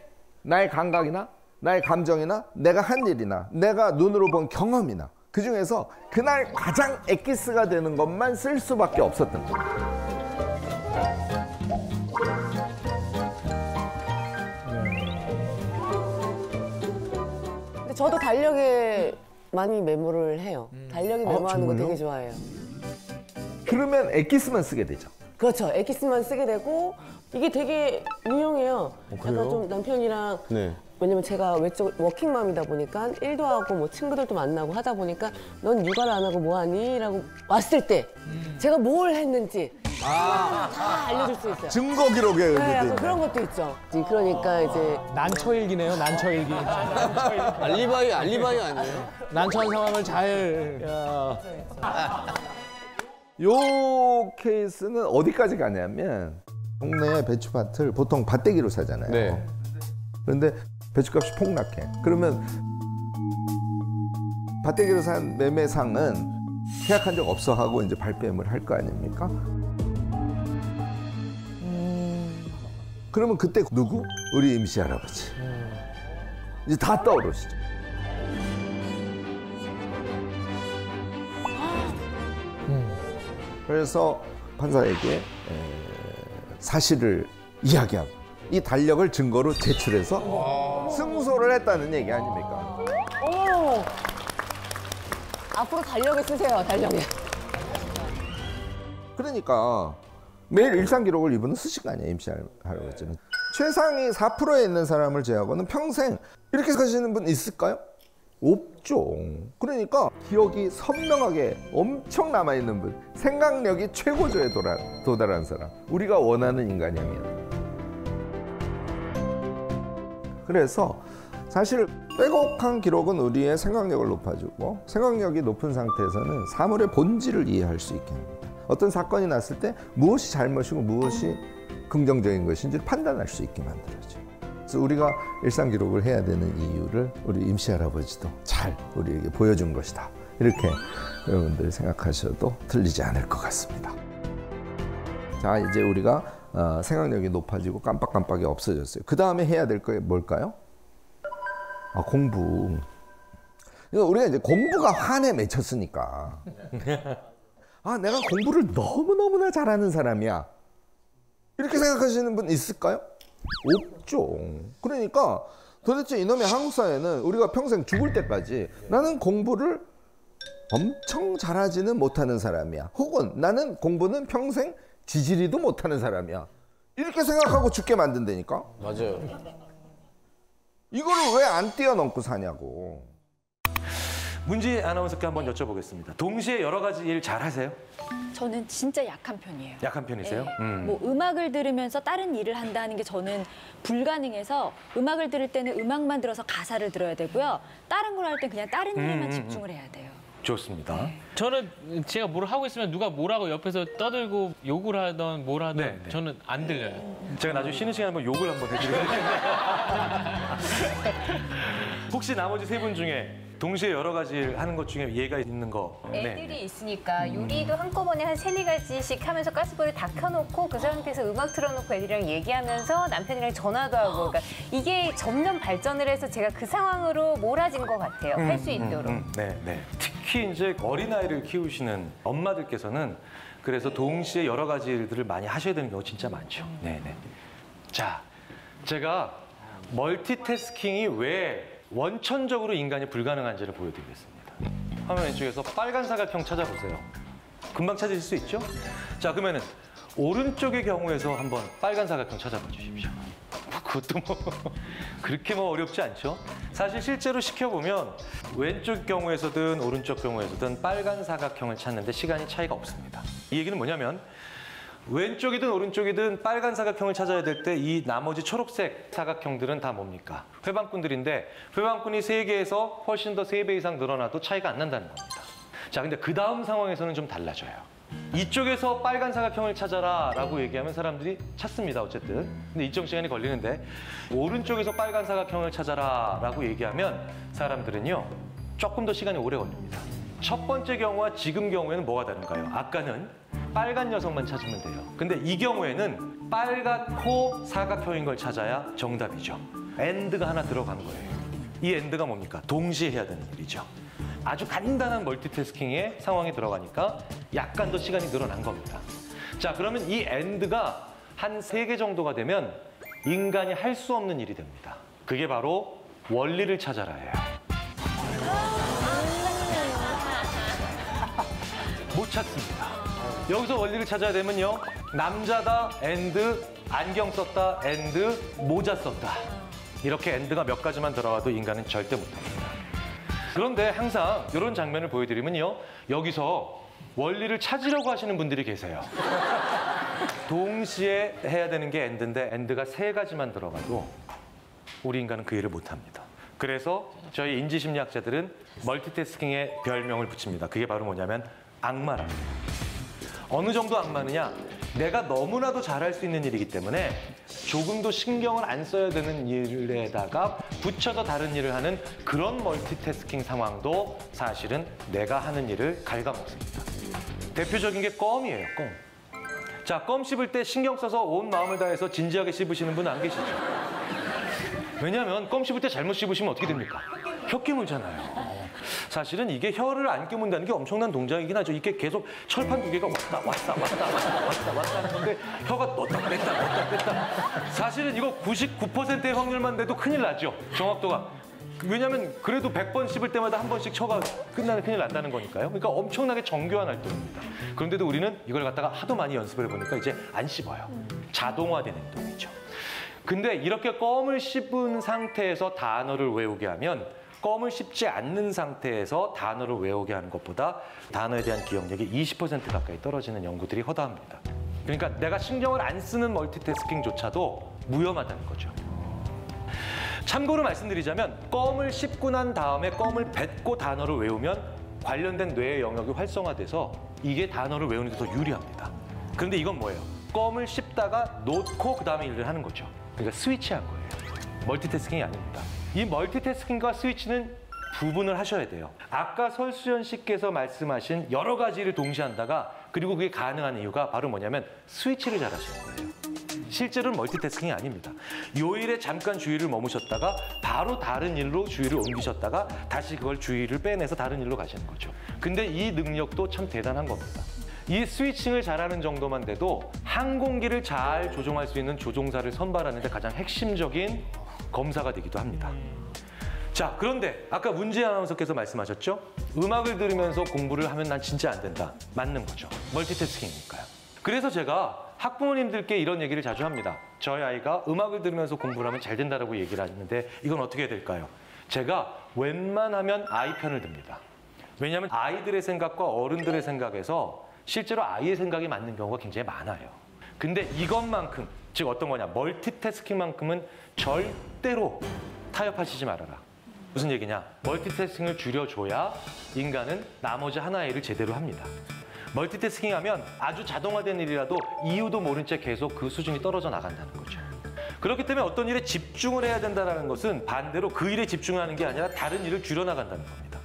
나의 감각이나 나의 감정이나 내가 한 일이나 내가 눈으로 본 경험이나 그중에서 그날 가장 엑기스가 되는 것만 쓸 수밖에 없었던 거예요. 근데 저도 달력에 많이 메모를 해요. 달력에 메모하는 거 정말요? 되게 좋아해요. 그러면 엑기스만 쓰게 되죠. 그렇죠. 엑기스만 쓰게 되고 이게 되게 유용해요. 약간 좀 남편이랑 네. 왜냐면 제가 외적 워킹맘이다 보니까 일도 하고 뭐 친구들도 만나고 하다 보니까 넌 육아를 안 하고 뭐 하니? 라고 왔을 때 제가 뭘 했는지 다 알려줄 수 있어요. 증거 기록에 네, 의미돼 약간 있는. 그런 것도 있죠. 그러니까 이제 난처일기네요, 난처일기. 알리바이 아니에요? 난처한 상황을 잘. 요 케이스는 어디까지 가냐면 동네 배추밭을 보통 밭대기로 사잖아요. 네. 그런데 배추값이 폭락해. 그러면 밭대기로 산 매매상은 계약한 적 없어 하고 이제 발뺌을 할 거 아닙니까? 그러면 그때 누구? 우리 임씨 할아버지. 이제 다 떠오르시죠. 그래서 판사에게 사실을 이야기하고 이 달력을 증거로 제출해서 승소를 했다는 얘기 아닙니까? 오! 앞으로 달력에 쓰세요, 달력에. 그러니까 매일 일상 기록을 이분은 쓰실 거 아니에요, 임씨 할아버지는. 최상위 4%에 있는 사람을 제외하고는 평생 이렇게 사시는 분 있을까요? 없죠. 그러니까 기억이 선명하게 엄청 남아있는 분, 생각력이 최고조에 도달한 사람, 우리가 원하는 인간형이에요. 그래서 사실 빼곡한 기록은 우리의 생각력을 높아주고 생각력이 높은 상태에서는 사물의 본질을 이해할 수 있게 합니다. 어떤 사건이 났을 때 무엇이 잘못이고 무엇이 긍정적인 것인지 판단할 수 있게 만들어줘요. 그래서 우리가 일상 기록을 해야 되는 이유를 우리 임씨 할아버지도 잘 우리에게 보여준 것이다. 이렇게 여러분들이 생각하셔도 틀리지 않을 것 같습니다. 자, 이제 우리가 생각력이 높아지고 깜빡깜빡이 없어졌어요. 그 다음에 해야 될 게 뭘까요? 공부. 우리가 이제 공부가 환에 맺혔으니까. 내가 공부를 너무너무나 잘하는 사람이야. 이렇게 생각하시는 분 있을까요? 없죠. 그러니까 도대체 이놈의 한국 사회는 우리가 평생 죽을 때까지 나는 공부를 엄청 잘하지는 못하는 사람이야. 혹은 나는 공부는 평생 지지리도 못하는 사람이야. 이렇게 생각하고 죽게 만든다니까? 맞아요. 이거를 왜 안 뛰어넘고 사냐고. 문지 아나운서께 한번 여쭤보겠습니다. 동시에 여러 가지 일 잘 하세요? 저는 진짜 약한 편이에요. 약한 편이세요? 뭐 음악을 들으면서 다른 일을 한다는 게 저는 불가능해서 음악을 들을 때는 음악만 들어서 가사를 들어야 되고요. 다른 걸 할 땐 그냥 다른 일에만 집중을 해야 돼요. 좋습니다. 저는 제가 뭘 하고 있으면 누가 뭐라고 옆에서 떠들고 욕을 하던 뭘 하던 네, 네. 저는 안 들려요. 제가 나중에 쉬는 시간에 한번 욕을 한번 해드리겠습니다. 혹시 나머지 세 분 중에 동시에 여러 가지 일 하는 것 중에 예가 있는 거? 애들이 있으니까 요리도 한꺼번에 한 3-4가지씩 하면서 가스불을 다 켜놓고 그 상태에서 음악 틀어놓고 애들이랑 얘기하면서 남편이랑 전화도 하고 그러니까 이게 점점 발전을 해서 제가 그 상황으로 몰아진 것 같아요. 할 수 있도록. 네, 네. 특히 이제 어린아이를 키우시는 엄마들께서는 그래서 동시에 여러 가지 일들을 많이 하셔야 되는 경우 진짜 많죠. 네, 네. 자, 제가 멀티태스킹이 왜 원천적으로 인간이 불가능한지를 보여드리겠습니다. 화면 왼쪽에서 빨간 사각형 찾아보세요. 금방 찾으실 수 있죠? 자, 그러면은 오른쪽의 경우에서 한번 빨간 사각형 찾아봐 주십시오. 그것도 뭐 그렇게 뭐 어렵지 않죠? 사실 실제로 시켜보면 왼쪽 경우에서든 오른쪽 경우에서든 빨간 사각형을 찾는데 시간이 차이가 없습니다. 이 얘기는 뭐냐면 왼쪽이든 오른쪽이든 빨간 사각형을 찾아야 될 때 이 나머지 초록색 사각형들은 다 뭡니까? 회방꾼들인데 회방꾼이 3개에서 훨씬 더 3배 이상 늘어나도 차이가 안 난다는 겁니다. 자, 근데 그 다음 상황에서는 좀 달라져요. 이쪽에서 빨간 사각형을 찾아라 라고 얘기하면 사람들이 찾습니다, 어쨌든. 근데 일정 시간이 걸리는데 오른쪽에서 빨간 사각형을 찾아라 라고 얘기하면 사람들은요 조금 더 시간이 오래 걸립니다. 첫 번째 경우와 지금 경우에는 뭐가 다른가요? 아까는 빨간 녀석만 찾으면 돼요. 근데 이 경우에는 빨갛고 사각형인 걸 찾아야 정답이죠. AND가 하나 들어간 거예요. 이 AND가 뭡니까? 동시에 해야 되는 일이죠. 아주 간단한 멀티태스킹의 상황이 들어가니까 약간 더 시간이 늘어난 겁니다. 자, 그러면 이 AND가 한 3개 정도가 되면 인간이 할 수 없는 일이 됩니다. 그게 바로 원리를 찾아라예요. 못 찾습니다. 여기서 원리를 찾아야 되면요. 남자다, AND, 안경 썼다, AND, 모자 썼다. 이렇게 AND가 몇 가지만 들어가도 인간은 절대 못합니다. 그런데 항상 이런 장면을 보여드리면요. 여기서 원리를 찾으려고 하시는 분들이 계세요. 동시에 해야 되는 게 AND인데 AND가 3가지만 들어가도 우리 인간은 그 일을 못합니다. 그래서 저희 인지심리학자들은 멀티태스킹에 별명을 붙입니다. 그게 바로 뭐냐면 악마랍니다. 어느 정도 악마느냐? 내가 너무나도 잘할 수 있는 일이기 때문에 조금도 신경을 안 써야 되는 일에다가 붙여서 다른 일을 하는 그런 멀티태스킹 상황도 사실은 내가 하는 일을 갉아먹습니다. 대표적인 게 껌이에요, 껌. 자, 껌 씹을 때 신경 써서 온 마음을 다해서 진지하게 씹으시는 분 안 계시죠? 왜냐하면 껌 씹을 때 잘못 씹으시면 어떻게 됩니까? 혀 깨물잖아요. 사실은 이게 혀를 안 깨문다는 게 엄청난 동작이긴 하죠. 이게 계속 철판 2개가 왔다 하는 건데 혀가 넣었다 뺐다. 사실은 이거 99%의 확률만 돼도 큰일 나죠. 정확도가. 왜냐하면 그래도 100번 씹을 때마다 한 번씩 혀가 끝나는 큰일 난다는 거니까요. 그러니까 엄청나게 정교한 활동입니다. 그런데도 우리는 이걸 갖다가 하도 많이 연습을 해보니까 이제 안 씹어요. 자동화된 행동이죠. 근데 이렇게 껌을 씹은 상태에서 단어를 외우게 하면 껌을 씹지 않는 상태에서 단어를 외우게 하는 것보다 단어에 대한 기억력이 20% 가까이 떨어지는 연구들이 허다합니다. 그러니까 내가 신경을 안 쓰는 멀티태스킹조차도 무혐하다는 거죠. 참고로 말씀드리자면 껌을 씹고 난 다음에 껌을 뱉고 단어를 외우면 관련된 뇌의 영역이 활성화돼서 이게 단어를 외우는 데 더 유리합니다. 그런데 이건 뭐예요? 껌을 씹다가 놓고 그 다음에 일을 하는 거죠. 그러니까 스위치한 거예요. 멀티태스킹이 아닙니다. 이 멀티태스킹과 스위치는 구분을 하셔야 돼요. 아까 설수연 씨께서 말씀하신 여러 가지 일을 동시에 한다가 그리고 그게 가능한 이유가 바로 뭐냐면 스위치를 잘 하시는 거예요. 실제로는 멀티태스킹이 아닙니다. 요 일에 잠깐 주의를 머무셨다가 바로 다른 일로 주의를 옮기셨다가 다시 그걸 주의를 빼내서 다른 일로 가시는 거죠. 근데 이 능력도 참 대단한 겁니다. 이 스위칭을 잘하는 정도만 돼도 항공기를 잘 조종할 수 있는 조종사를 선발하는 데 가장 핵심적인 검사가 되기도 합니다. 자, 그런데 아까 문재 아나운서께서 말씀하셨죠? 음악을 들으면서 공부를 하면 난 진짜 안 된다. 맞는 거죠. 멀티태스킹이니까요. 그래서 제가 학부모님들께 이런 얘기를 자주 합니다. 저희 아이가 음악을 들으면서 공부를 하면 잘 된다고 얘기를 하는데 이건 어떻게 해야 될까요? 제가 웬만하면 아이 편을 듭니다. 왜냐하면 아이들의 생각과 어른들의 생각에서 실제로 아이의 생각이 맞는 경우가 굉장히 많아요. 근데 이것만큼, 즉 어떤 거냐, 멀티태스킹만큼은 절대로 타협하시지 말아라. 무슨 얘기냐? 멀티태스킹을 줄여줘야 인간은 나머지 하나의 일을 제대로 합니다. 멀티태스킹 하면 아주 자동화된 일이라도 이유도 모른 채 계속 그 수준이 떨어져 나간다는 거죠. 그렇기 때문에 어떤 일에 집중을 해야 된다는 것은 반대로 그 일에 집중하는 게 아니라 다른 일을 줄여나간다는 겁니다.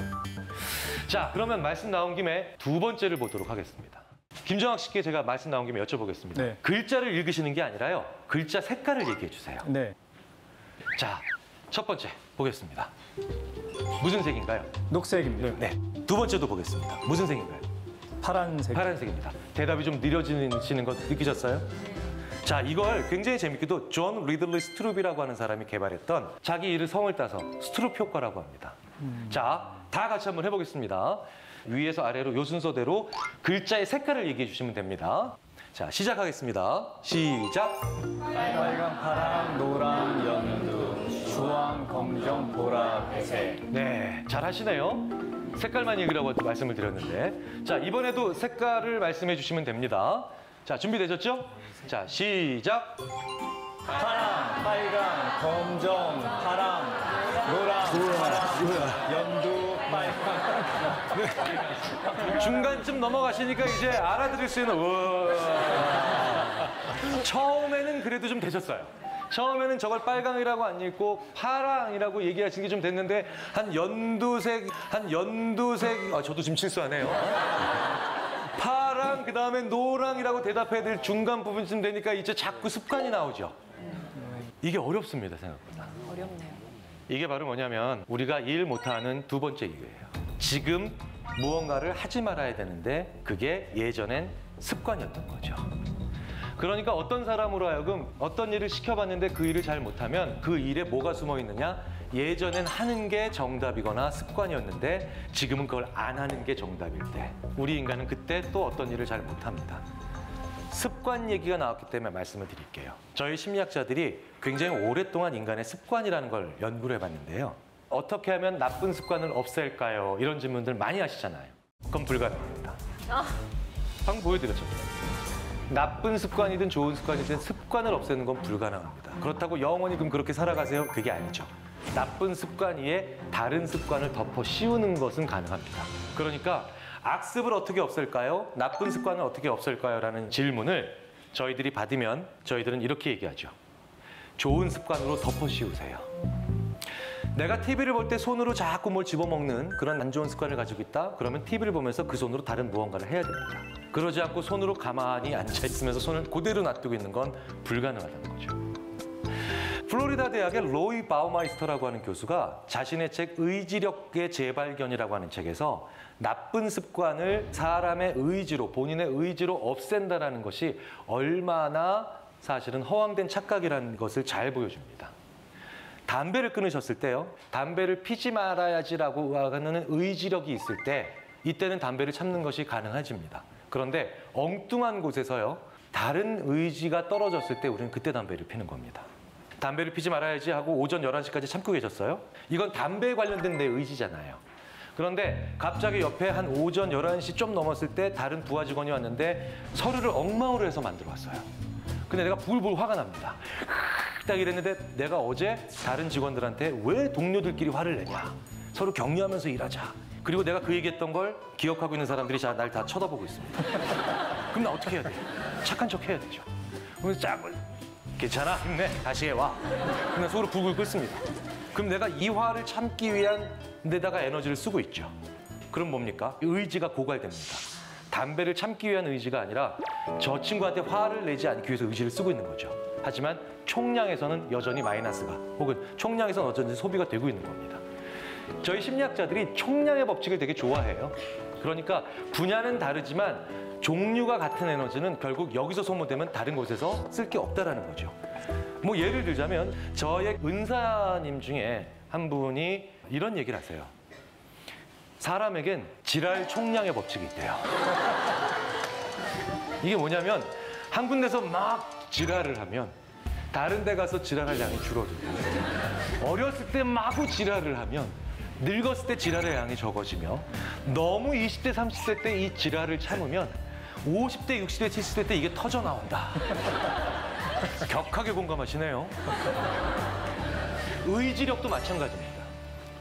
자, 그러면 말씀 나온 김에 두 번째를 보도록 하겠습니다. 김정학 씨께 제가 말씀 나온 김에 여쭤보겠습니다. 네. 글자를 읽으시는 게 아니라요. 글자 색깔을 얘기해 주세요. 네. 자, 첫 번째 보겠습니다. 무슨 색인가요? 녹색입니다. 네. 두 번째도 보겠습니다. 무슨 색인가요? 파란색. 파란색입니다. 대답이 좀 느려지시는 거 느끼셨어요? 자, 이걸 굉장히 재밌게도 존 리들리 스트룹이라고 하는 사람이 개발했던 자기 이름 성을 따서 스트룹 효과라고 합니다. 자, 다 같이 한번 해보겠습니다. 위에서 아래로 요 순서대로 글자의 색깔을 얘기해 주시면 됩니다. 자, 시작하겠습니다. 시작. 빨강, 파랑, 노랑, 연두, 주황, 검정, 보라, 회색. 네, 잘 하시네요. 색깔만 얘기라고 말씀을 드렸는데. 자, 이번에도 색깔을 말씀해 주시면 됩니다. 자, 준비되셨죠? 자, 시작. 파랑, 빨강, 검정, 파랑, 노랑, 파랑, 연두, 빨강. 중간쯤 넘어가시니까 이제 알아들을 수 있는 처음에는 그래도 좀 되셨어요. 처음에는 저걸 빨강이라고 안 읽고 파랑이라고 얘기하시는 게 좀 됐는데 한 연두색 저도 지금 실수하네요. 파랑 그다음에 노랑이라고 대답해야 될 중간 부분쯤 되니까 이제 자꾸 습관이 나오죠. 이게 어렵습니다, 생각보다. 어렵네요. 이게 바로 뭐냐면 우리가 일 못하는 두 번째 이유예요. 지금 무언가를 하지 말아야 되는데 그게 예전엔 습관이었던 거죠. 그러니까 어떤 사람으로 하여금 어떤 일을 시켜봤는데 그 일을 잘 못하면 그 일에 뭐가 숨어 있느냐? 예전엔 하는 게 정답이거나 습관이었는데 지금은 그걸 안 하는 게 정답일 때 우리 인간은 그때 또 어떤 일을 잘 못합니다. 습관 얘기가 나왔기 때문에 말씀을 드릴게요. 저희 심리학자들이 굉장히 오랫동안 인간의 습관이라는 걸 연구를 해봤는데요. 어떻게 하면 나쁜 습관을 없앨까요? 이런 질문들 많이 하시잖아요. 그건 불가능합니다. 방금 보여드렸죠. 나쁜 습관이든 좋은 습관이든 습관을 없애는 건 불가능합니다. 그렇다고 영원히 그럼 그렇게 살아가세요? 그게 아니죠. 나쁜 습관 위에 다른 습관을 덮어 씌우는 것은 가능합니다. 그러니까 악습을 어떻게 없앨까요? 나쁜 습관을 어떻게 없앨까요? 라는 질문을 저희들이 받으면 저희들은 이렇게 얘기하죠. 좋은 습관으로 덮어 씌우세요. 내가 TV를 볼 때 손으로 자꾸 뭘 집어먹는 그런 안 좋은 습관을 가지고 있다? 그러면 TV를 보면서 그 손으로 다른 무언가를 해야 됩니다. 그러지 않고 손으로 가만히 앉아있으면서 손을 그대로 놔두고 있는 건 불가능하다는 거죠. 플로리다 대학의 로이 바우마이스터라고 하는 교수가 자신의 책 의지력의 재발견이라고 하는 책에서 나쁜 습관을 사람의 의지로, 본인의 의지로 없앤다는 것이 얼마나 사실은 허황된 착각이라는 것을 잘 보여줍니다. 담배를 끊으셨을 때요. 담배를 피지 말아야지라고 하는 의지력이 있을 때 이때는 담배를 참는 것이 가능해집니다. 그런데 엉뚱한 곳에서요. 다른 의지가 떨어졌을 때 우리는 그때 담배를 피는 겁니다. 담배를 피지 말아야지 하고 오전 11시까지 참고 계셨어요? 이건 담배에 관련된 내 의지잖아요. 그런데 갑자기 옆에 한 오전 11시 좀 넘었을 때 다른 부하 직원이 왔는데 서류를 엉망으로 해서 만들어 왔어요. 근데 내가 불불 화가 납니다. 딱 이랬는데 내가 어제 다른 직원들한테 왜 동료들끼리 화를 내냐. 서로 격려하면서 일하자. 그리고 내가 그 얘기했던 걸 기억하고 있는 사람들이 날 다 쳐다보고 있습니다. 그럼 나 어떻게 해야 돼요? 착한 척 해야 되죠. 그래서 짝을 괜찮아, 힘내, 다시 해와. 그냥 속으로 불불 끓습니다. 그럼 내가 이 화를 참기 위한 데다가 에너지를 쓰고 있죠. 그럼 뭡니까? 의지가 고갈됩니다. 담배를 참기 위한 의지가 아니라 저 친구한테 화를 내지 않기 위해서 의지를 쓰고 있는 거죠. 하지만 총량에서는 여전히 마이너스가 혹은 총량에서는 어쩐지 소비가 되고 있는 겁니다. 저희 심리학자들이 총량의 법칙을 되게 좋아해요. 그러니까 분야는 다르지만 종류가 같은 에너지는 결국 여기서 소모되면 다른 곳에서 쓸 게 없다라는 거죠. 뭐 예를 들자면 저의 은사님 중에 한 분이 이런 얘기를 하세요. 사람에겐 지랄 총량의 법칙이 있대요. 이게 뭐냐면 한 군데서 막 지랄을 하면 다른 데 가서 지랄할 양이 줄어들고 어렸을 때 마구 지랄을 하면 늙었을 때 지랄의 양이 적어지며 너무 20대, 30대 때 이 지랄을 참으면 50대, 60대, 70대 때 이게 터져 나온다. 격하게 공감하시네요. 의지력도 마찬가지입니다.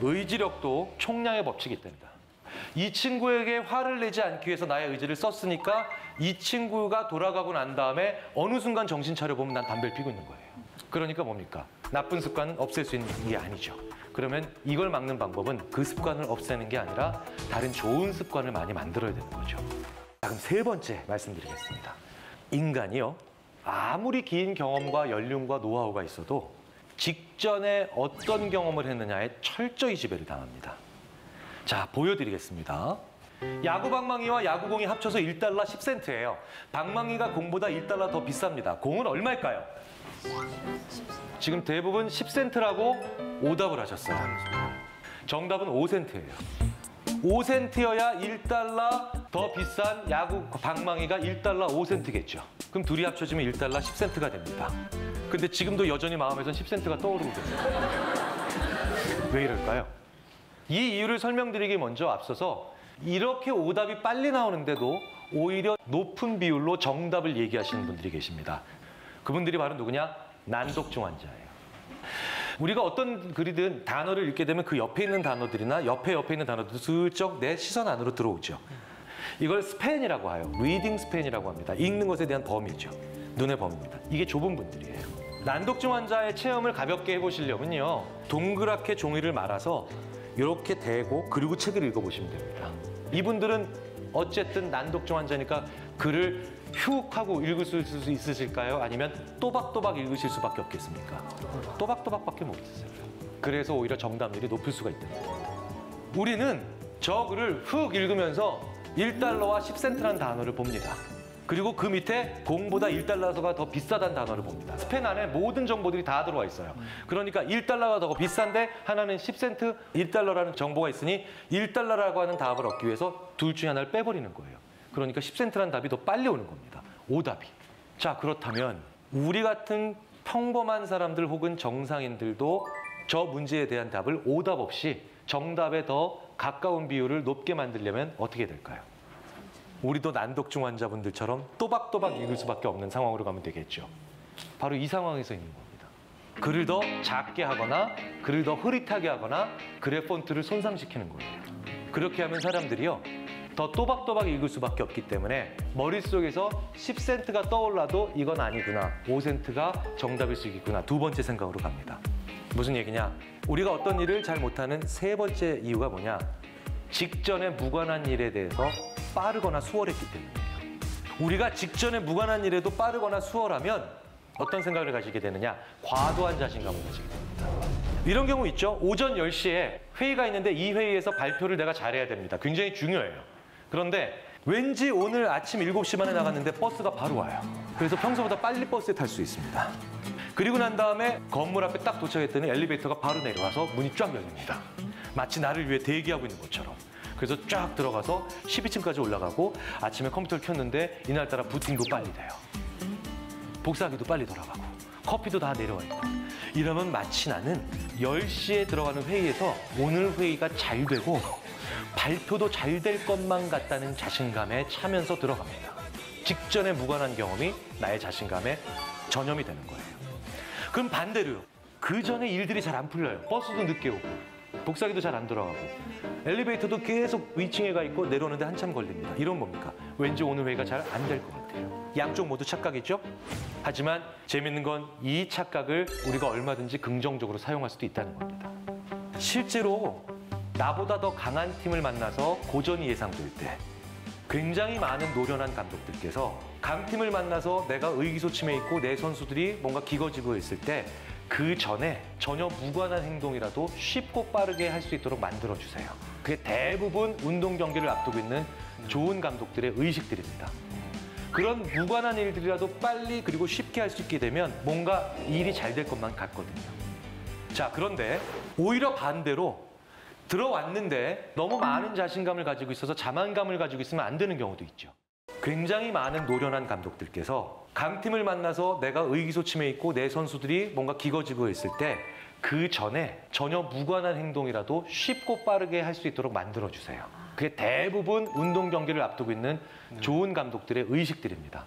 의지력도 총량의 법칙이 있답니다. 이 친구에게 화를 내지 않기 위해서 나의 의지를 썼으니까 이 친구가 돌아가고 난 다음에 어느 순간 정신 차려보면 난 담배를 피고 있는 거예요. 그러니까 뭡니까? 나쁜 습관은 없앨 수 있는 게 아니죠. 그러면 이걸 막는 방법은 그 습관을 없애는 게 아니라 다른 좋은 습관을 많이 만들어야 되는 거죠. 자, 그럼 세 번째 말씀드리겠습니다. 인간이요. 아무리 긴 경험과 연륜과 노하우가 있어도 직전에 어떤 경험을 했느냐에 철저히 지배를 당합니다. 자, 보여드리겠습니다. 야구 방망이와 야구공이 합쳐서 1달러 10센트예요. 방망이가 공보다 1달러 더 비쌉니다. 공은 얼마일까요? 지금 대부분 10센트라고 오답을 하셨어요. 정답은 5센트예요. 5센트여야 1달러 더 비싼 야구 방망이가 1달러 5센트겠죠. 그럼 둘이 합쳐지면 1달러 10센트가 됩니다. 근데 지금도 여전히 마음에선 10센트가 떠오르고 계세요. 왜 이럴까요? 이 이유를 설명드리기 먼저 앞서서 이렇게 오답이 빨리 나오는데도 오히려 높은 비율로 정답을 얘기하시는 분들이 계십니다. 그분들이 바로 누구냐? 난독증 환자예요. 우리가 어떤 글이든 단어를 읽게 되면 그 옆에 있는 단어들이나 옆에 있는 단어들도 슬쩍 내 시선 안으로 들어오죠. 이걸 스팬이라고 해요. 리딩 스팬이라고 합니다. 읽는 것에 대한 범위죠. 눈의 범위입니다. 이게 좁은 분들이에요. 난독증 환자의 체험을 가볍게 해보시려면요. 동그랗게 종이를 말아서 이렇게 대고 그리고 책을 읽어보시면 됩니다. 이분들은 어쨌든 난독증 환자니까 글을 휙 하고 읽을 수 있으실까요? 아니면 또박또박 읽으실 수밖에 없겠습니까? 또박또박밖에 못 있어요. 그래서 오히려 정답률이 높을 수가 있다. 우리는 저 글을 훅 읽으면서 1달러와 10센트라는 단어를 봅니다. 그리고 그 밑에 공보다 1달러가 더 비싸다는 단어를 봅니다. 스팬 안에 모든 정보들이 다 들어와 있어요. 그러니까 1달러가 더 비싼데 하나는 10센트, 1달러라는 정보가 있으니 1달러라고 하는 답을 얻기 위해서 둘 중에 하나를 빼버리는 거예요. 그러니까 10센트라는 답이 더 빨리 오는 겁니다. 오답이. 자, 그렇다면 우리 같은 평범한 사람들 혹은 정상인들도 저 문제에 대한 답을 오답 없이 정답에 더 가까운 비율을 높게 만들려면 어떻게 될까요? 우리도 난독증 환자분들처럼 또박또박 읽을 수밖에 없는 상황으로 가면 되겠죠. 바로 이 상황에서 있는 겁니다. 글을 더 작게 하거나 글을 더 흐릿하게 하거나 글의 폰트를 손상시키는 거예요. 그렇게 하면 사람들이요. 더 또박또박 읽을 수밖에 없기 때문에 머릿속에서 10센트가 떠올라도 이건 아니구나. 5센트가 정답일 수 있겠구나. 두 번째 생각으로 갑니다. 무슨 얘기냐? 우리가 어떤 일을 잘 못하는 세 번째 이유가 뭐냐? 직전에 무관한 일에 대해서 빠르거나 수월했기 때문이에요. 우리가 직전에 무관한 일에도 빠르거나 수월하면 어떤 생각을 가지게 되느냐? 과도한 자신감을 가지게 됩니다. 이런 경우 있죠. 오전 10시에 회의가 있는데 이 회의에서 발표를 내가 잘해야 됩니다. 굉장히 중요해요. 그런데 왠지 오늘 아침 7시 반에 나갔는데 버스가 바로 와요. 그래서 평소보다 빨리 버스에 탈 수 있습니다. 그리고 난 다음에 건물 앞에 딱 도착했더니 엘리베이터가 바로 내려와서 문이 쫙 열립니다. 마치 나를 위해 대기하고 있는 것처럼. 그래서 쫙 들어가서 12층까지 올라가고 아침에 컴퓨터를 켰는데 이날따라 부팅도 빨리 돼요. 복사기도 빨리 돌아가고 커피도 다 내려와 있고 이러면 마치 나는 10시에 들어가는 회의에서 오늘 회의가 잘 되고 발표도 잘 될 것만 같다는 자신감에 차면서 들어갑니다. 직전에 무관한 경험이 나의 자신감에 전염이 되는 거예요. 그럼 반대로요. 그 전에 일들이 잘 안 풀려요. 버스도 늦게 오고 복사기도 잘 안 돌아가고 엘리베이터도 계속 위층에 가 있고 내려오는데 한참 걸립니다. 이런 뭡니까? 왠지 오늘 회의가 잘 안 될 것 같아요. 양쪽 모두 착각이죠? 하지만 재밌는 건 이 착각을 우리가 얼마든지 긍정적으로 사용할 수도 있다는 겁니다. 실제로 나보다 더 강한 팀을 만나서 고전이 예상될 때 굉장히 많은 노련한 감독들께서 강팀을 만나서 내가 의기소침해 있고 내 선수들이 뭔가 기거지고 있을 때 그 전에 전혀 무관한 행동이라도 쉽고 빠르게 할 수 있도록 만들어주세요. 그게 대부분 운동 경기를 앞두고 있는 좋은 감독들의 의식들입니다. 그런 무관한 일들이라도 빨리 그리고 쉽게 할 수 있게 되면 뭔가 일이 잘 될 것만 같거든요. 자, 그런데 오히려 반대로 들어왔는데 너무 많은 자신감을 가지고 있어서 자만감을 가지고 있으면 안 되는 경우도 있죠. 굉장히 많은 노련한 감독들께서 강팀을 만나서 내가 의기소침해 있고 내 선수들이 뭔가 기거지고 있을 때 그 전에 전혀 무관한 행동이라도 쉽고 빠르게 할 수 있도록 만들어주세요. 그게 대부분 운동 경기를 앞두고 있는 좋은 감독들의 의식들입니다.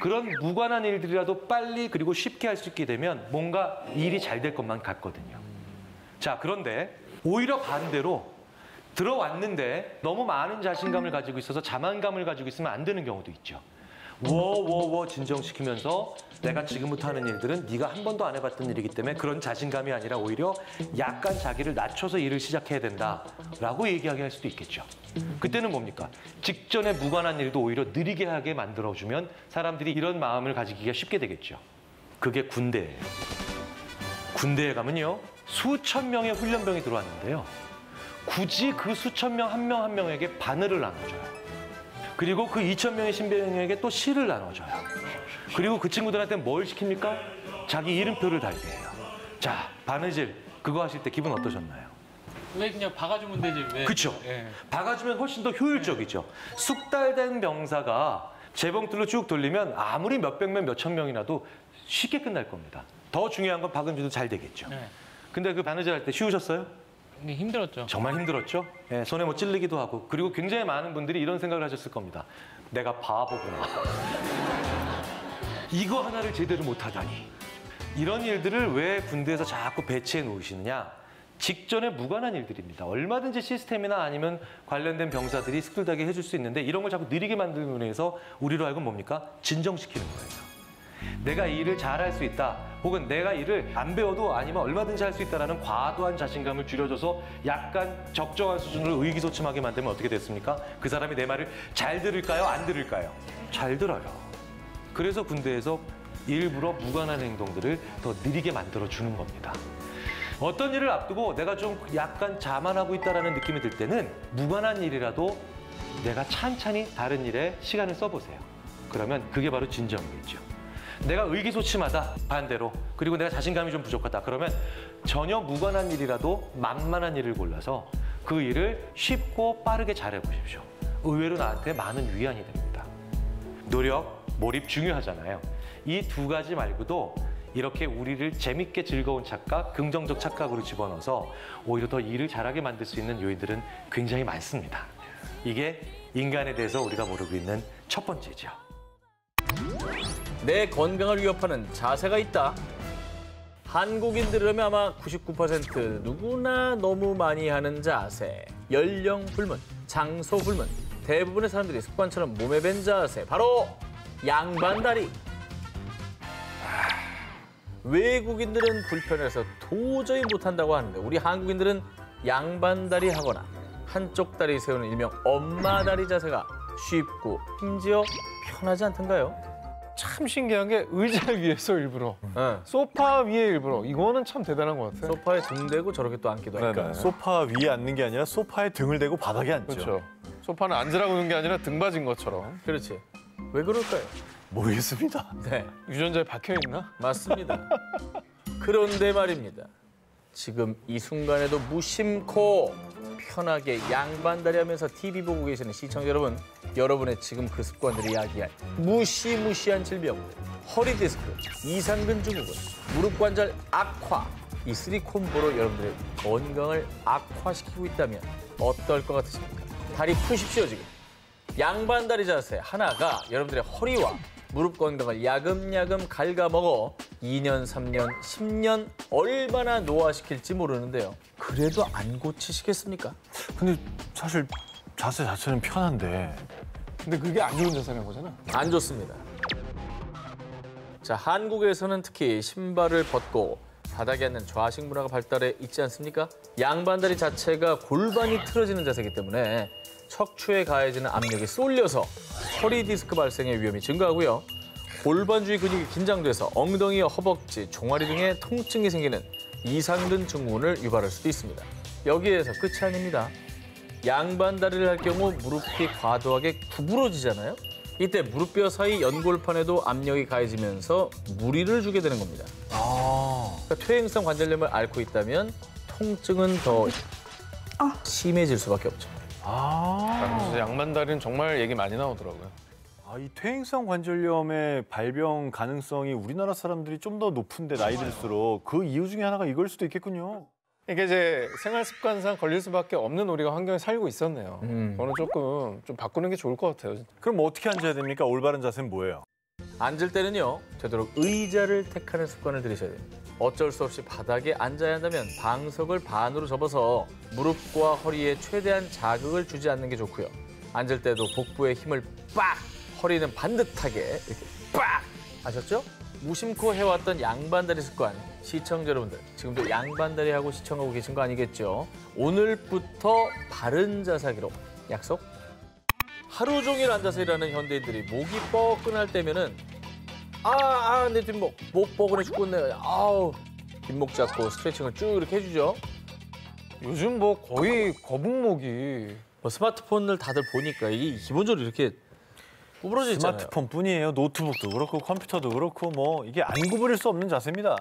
그런 무관한 일들이라도 빨리 그리고 쉽게 할 수 있게 되면 뭔가 일이 잘 될 것만 같거든요. 자, 그런데 오히려 반대로 들어왔는데 너무 많은 자신감을 가지고 있어서 자만감을 가지고 있으면 안 되는 경우도 있죠. 워워워 진정시키면서 내가 지금부터 하는 일들은 네가 한 번도 안 해봤던 일이기 때문에 그런 자신감이 아니라 오히려 약간 자기를 낮춰서 일을 시작해야 된다라고 얘기하게 할 수도 있겠죠. 그때는 뭡니까? 직전에 무관한 일도 오히려 느리게 하게 만들어주면 사람들이 이런 마음을 가지기가 쉽게 되겠죠. 그게 군대예요. 군대에 가면요. 수천 명의 훈련병이 들어왔는데요. 굳이 그 수천 명 한 명 한 명에게 바늘을 나눠줘요. 그리고 그 2,000명의 신병에게 또 실을 나눠줘요. 그리고 그 친구들한테 뭘 시킵니까? 자기 이름표를 달게 해요. 자, 바느질 그거 하실 때 기분 어떠셨나요? 왜 그냥 박아주면 되지? 왜? 그렇죠. 예. 박아주면 훨씬 더 효율적이죠. 숙달된 병사가 재봉틀로 쭉 돌리면 아무리 몇백 명, 몇천 명이라도 쉽게 끝날 겁니다. 더 중요한 건 박은주도 잘 되겠죠. 네. 근데 그 바느질 할 때 쉬우셨어요? 근데 힘들었죠. 정말 힘들었죠. 예, 손에 뭐 찔리기도 하고. 그리고 굉장히 많은 분들이 이런 생각을 하셨을 겁니다. 내가 바보구나. 이거 하나를 제대로 못하다니. 이런 일들을 왜 군대에서 자꾸 배치해 놓으시느냐. 직전에 무관한 일들입니다. 얼마든지 시스템이나 아니면 관련된 병사들이 스킬다게 해줄 수 있는데 이런 걸 자꾸 느리게 만들기 위해서 우리로 하여금 뭡니까? 진정시키는 거예요. 내가 이 일을 잘할 수 있다. 혹은 내가 일을 안 배워도 아니면 얼마든지 할 수 있다라는 과도한 자신감을 줄여줘서 약간 적정한 수준으로 의기소침하게 만들면 어떻게 됐습니까? 그 사람이 내 말을 잘 들을까요? 안 들을까요? 잘 들어요. 그래서 군대에서 일부러 무관한 행동들을 더 느리게 만들어주는 겁니다. 어떤 일을 앞두고 내가 좀 약간 자만하고 있다는 느낌이 들 때는 무관한 일이라도 내가 찬찬히 다른 일에 시간을 써보세요. 그러면 그게 바로 진정이겠죠. 내가 의기소침하다, 반대로. 그리고 내가 자신감이 좀 부족하다. 그러면 전혀 무관한 일이라도 만만한 일을 골라서 그 일을 쉽고 빠르게 잘해보십시오. 의외로 나한테 많은 위안이 됩니다. 노력, 몰입 중요하잖아요. 이 두 가지 말고도 이렇게 우리를 재밌게 즐거운 착각, 긍정적 착각으로 집어넣어서 오히려 더 일을 잘하게 만들 수 있는 요인들은 굉장히 많습니다. 이게 인간에 대해서 우리가 모르고 있는 첫 번째죠. 내 건강을 위협하는 자세가 있다. 한국인들이라면 아마 99% 누구나 너무 많이 하는 자세. 연령 불문, 장소 불문. 대부분의 사람들이 습관처럼 몸에 밴 자세. 바로 양반다리. 외국인들은 불편해서 도저히 못한다고 하는데 우리 한국인들은 양반다리 하거나 한쪽 다리 세우는 일명 엄마다리 자세가 쉽고 심지어 편하지 않던가요? 참 신기한 게 의자 위에서 일부러, 소파 위에 일부러. 이거는 참 대단한 것 같아요. 소파에 등 대고 저렇게 또 앉기도 하니까. 그러니까 소파 위에 앉는 게 아니라 소파에 등을 대고 바닥에 앉죠. 그렇죠. 소파는 앉으라고 하는 게 아니라 등 받은 것처럼. 그렇지. 왜 그럴까요? 모르겠습니다. 네. 유전자에 박혀 있나? 맞습니다. 그런데 말입니다. 지금 이 순간에도 무심코 편하게 양반다리 하면서 TV 보고 계시는 시청자 여러분, 여러분의 지금 그 습관들이 야기할 무시무시한 질병, 허리 디스크, 이상근 증후군, 무릎 관절 악화, 이 3콤보로 여러분들의 건강을 악화시키고 있다면 어떨 것 같으십니까? 다리 푸십시오 지금. 양반다리 자세 하나가 여러분들의 허리와 무릎 건강을 야금야금 갉아먹어 2년, 3년, 10년 얼마나 노화시킬지 모르는데요. 그래도 안 고치시겠습니까? 근데 사실 자세 자체는 편한데. 근데 그게 안 좋은 자세라는 거잖아. 안 좋습니다. 자, 한국에서는 특히 신발을 벗고 바닥에 앉는 좌식 문화가 발달해 있지 않습니까? 양반다리 자체가 골반이 틀어지는 자세이기 때문에 척추에 가해지는 압력이 쏠려서 허리 디스크 발생의 위험이 증가하고요. 골반 주위 근육이 긴장돼서 엉덩이와 허벅지, 종아리 등의 통증이 생기는 이상근 증후군을 유발할 수도 있습니다. 여기에서 끝이 아닙니다. 양반다리를 할 경우 무릎이 과도하게 구부러지잖아요. 이때 무릎뼈 사이 연골판에도 압력이 가해지면서 무리를 주게 되는 겁니다. 그러니까 퇴행성 관절염을 앓고 있다면 통증은 더 심해질 수밖에 없죠. 그래서 양반다리는 정말 얘기 많이 나오더라고요. 이 퇴행성 관절염의 발병 가능성이 우리나라 사람들이 좀 더 높은데 나이 들수록 그 이유 중에 하나가 이걸 수도 있겠군요. 이게 이제 생활 습관상 걸릴 수밖에 없는 우리가 환경에 살고 있었네요. 저는 조금 좀 바꾸는 게 좋을 것 같아요. 그럼 뭐 어떻게 앉아야 됩니까? 올바른 자세는 뭐예요? 앉을 때는요, 되도록 의자를 택하는 습관을 들이셔야 됩니다. 어쩔 수 없이 바닥에 앉아야 한다면 방석을 반으로 접어서 무릎과 허리에 최대한 자극을 주지 않는 게 좋고요. 앉을 때도 복부에 힘을 빡! 허리는 반듯하게 이렇게 빡! 아셨죠? 무심코 해왔던 양반다리 습관, 시청자 여러분들 지금도 양반다리 하고 시청하고 계신 거 아니겠죠? 오늘부터 바른 자세 하기로 약속? 하루 종일 앉아서 일하는 현대인들이 목이 뻐근할 때면은 내 뒷목, 목 뻐근해 죽겠네. 아우, 뒷목 잡고 스트레칭을 쭉 이렇게 해주죠. 요즘 뭐 거의 거북목이 스마트폰을 다들 보니까 이게 기본적으로 이렇게 구부러져 있잖아요. 스마트폰뿐이에요. 노트북도 그렇고 컴퓨터도 그렇고 뭐 이게 안 구부릴 수 없는 자세입니다.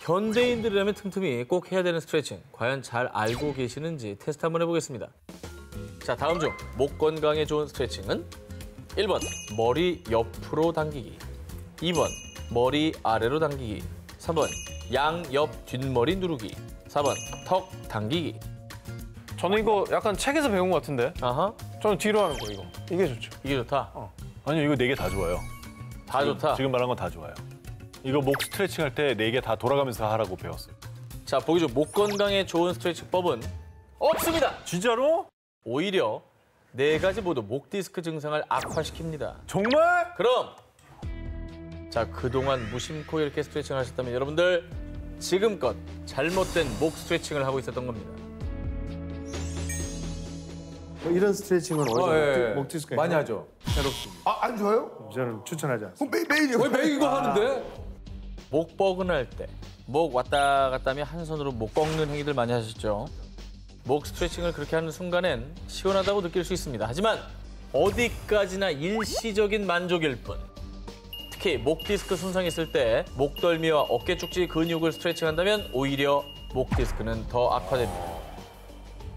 현대인들이라면 틈틈이 꼭 해야 되는 스트레칭 과연 잘 알고 계시는지 테스트 한번 해보겠습니다. 자, 다음 중 목 건강에 좋은 스트레칭은 1번 머리 옆으로 당기기, 2번 머리 아래로 당기기, 3번 양옆 뒷머리 누르기, 4번 턱 당기기. 저는 이거 약간 책에서 배운 것 같은데. 아하. 저는 뒤로 하는 거 이거. 이게 좋죠. 이게 좋다. 아니요, 이거 4개 다 좋아요. 다 좋다. 지금 말한 건 다 좋아요. 이거 목 스트레칭 할 때 4개 다 돌아가면서 하라고 배웠어요. 자, 보기 중 목 건강에 좋은 스트레칭법은 없습니다. 진짜로? 오히려 4가지 모두 목 디스크 증상을 악화시킵니다. 정말? 그럼 자, 그동안 무심코 이렇게 스트레칭을 하셨다면 여러분들 지금껏 잘못된 목 스트레칭을 하고 있었던 겁니다. 이런 스트레칭은 예. 목 디스크 많이 하죠. 새롭습니다. 아, 안 좋아요? 저는 추천하지 않습니다. 매일 이거 하는데? 목 뻐근할 때, 목 왔다 갔다 하며 한 손으로 목 꺾는 행위들 많이 하셨죠. 목 스트레칭을 그렇게 하는 순간엔 시원하다고 느낄 수 있습니다. 하지만 어디까지나 일시적인 만족일 뿐. 특히 목 디스크 손상이 있을 때 목덜미와 어깨 축지 근육을 스트레칭한다면 오히려 목 디스크는 더 악화됩니다.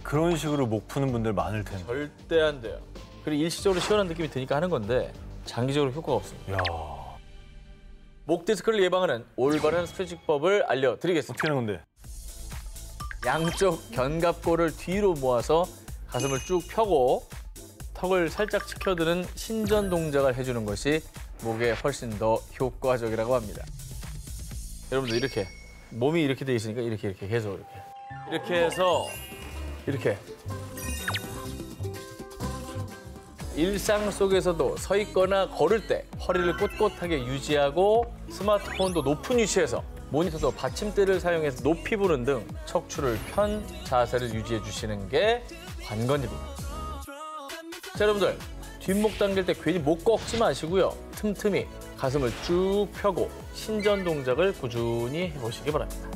그런 식으로 목 푸는 분들 많을 텐데. 절대 안 돼요. 그리고 일시적으로 시원한 느낌이 드니까 하는 건데 장기적으로 효과가 없습니다. 야. 목 디스크를 예방하는 올바른 스트레칭법을 알려드리겠습니다. 어떻게 하는 건데? 양쪽 견갑골을 뒤로 모아서 가슴을 쭉 펴고 턱을 살짝 치켜드는 신전 동작을 해주는 것이 목에 훨씬 더 효과적이라고 합니다. 여러분들 이렇게 몸이 이렇게 돼 있으니까 이렇게 계속 이렇게 해서 이렇게 일상 속에서도 서 있거나 걸을 때 허리를 꼿꼿하게 유지하고 스마트폰도 높은 위치에서 모니터도 받침대를 사용해서 높이 보는 등 척추를 편 자세를 유지해 주시는 게 관건입니다. 자, 여러분들 뒷목 당길 때 괜히 목 꺾지 마시고요. 틈틈이 가슴을 쭉 펴고 신전 동작을 꾸준히 해보시기 바랍니다.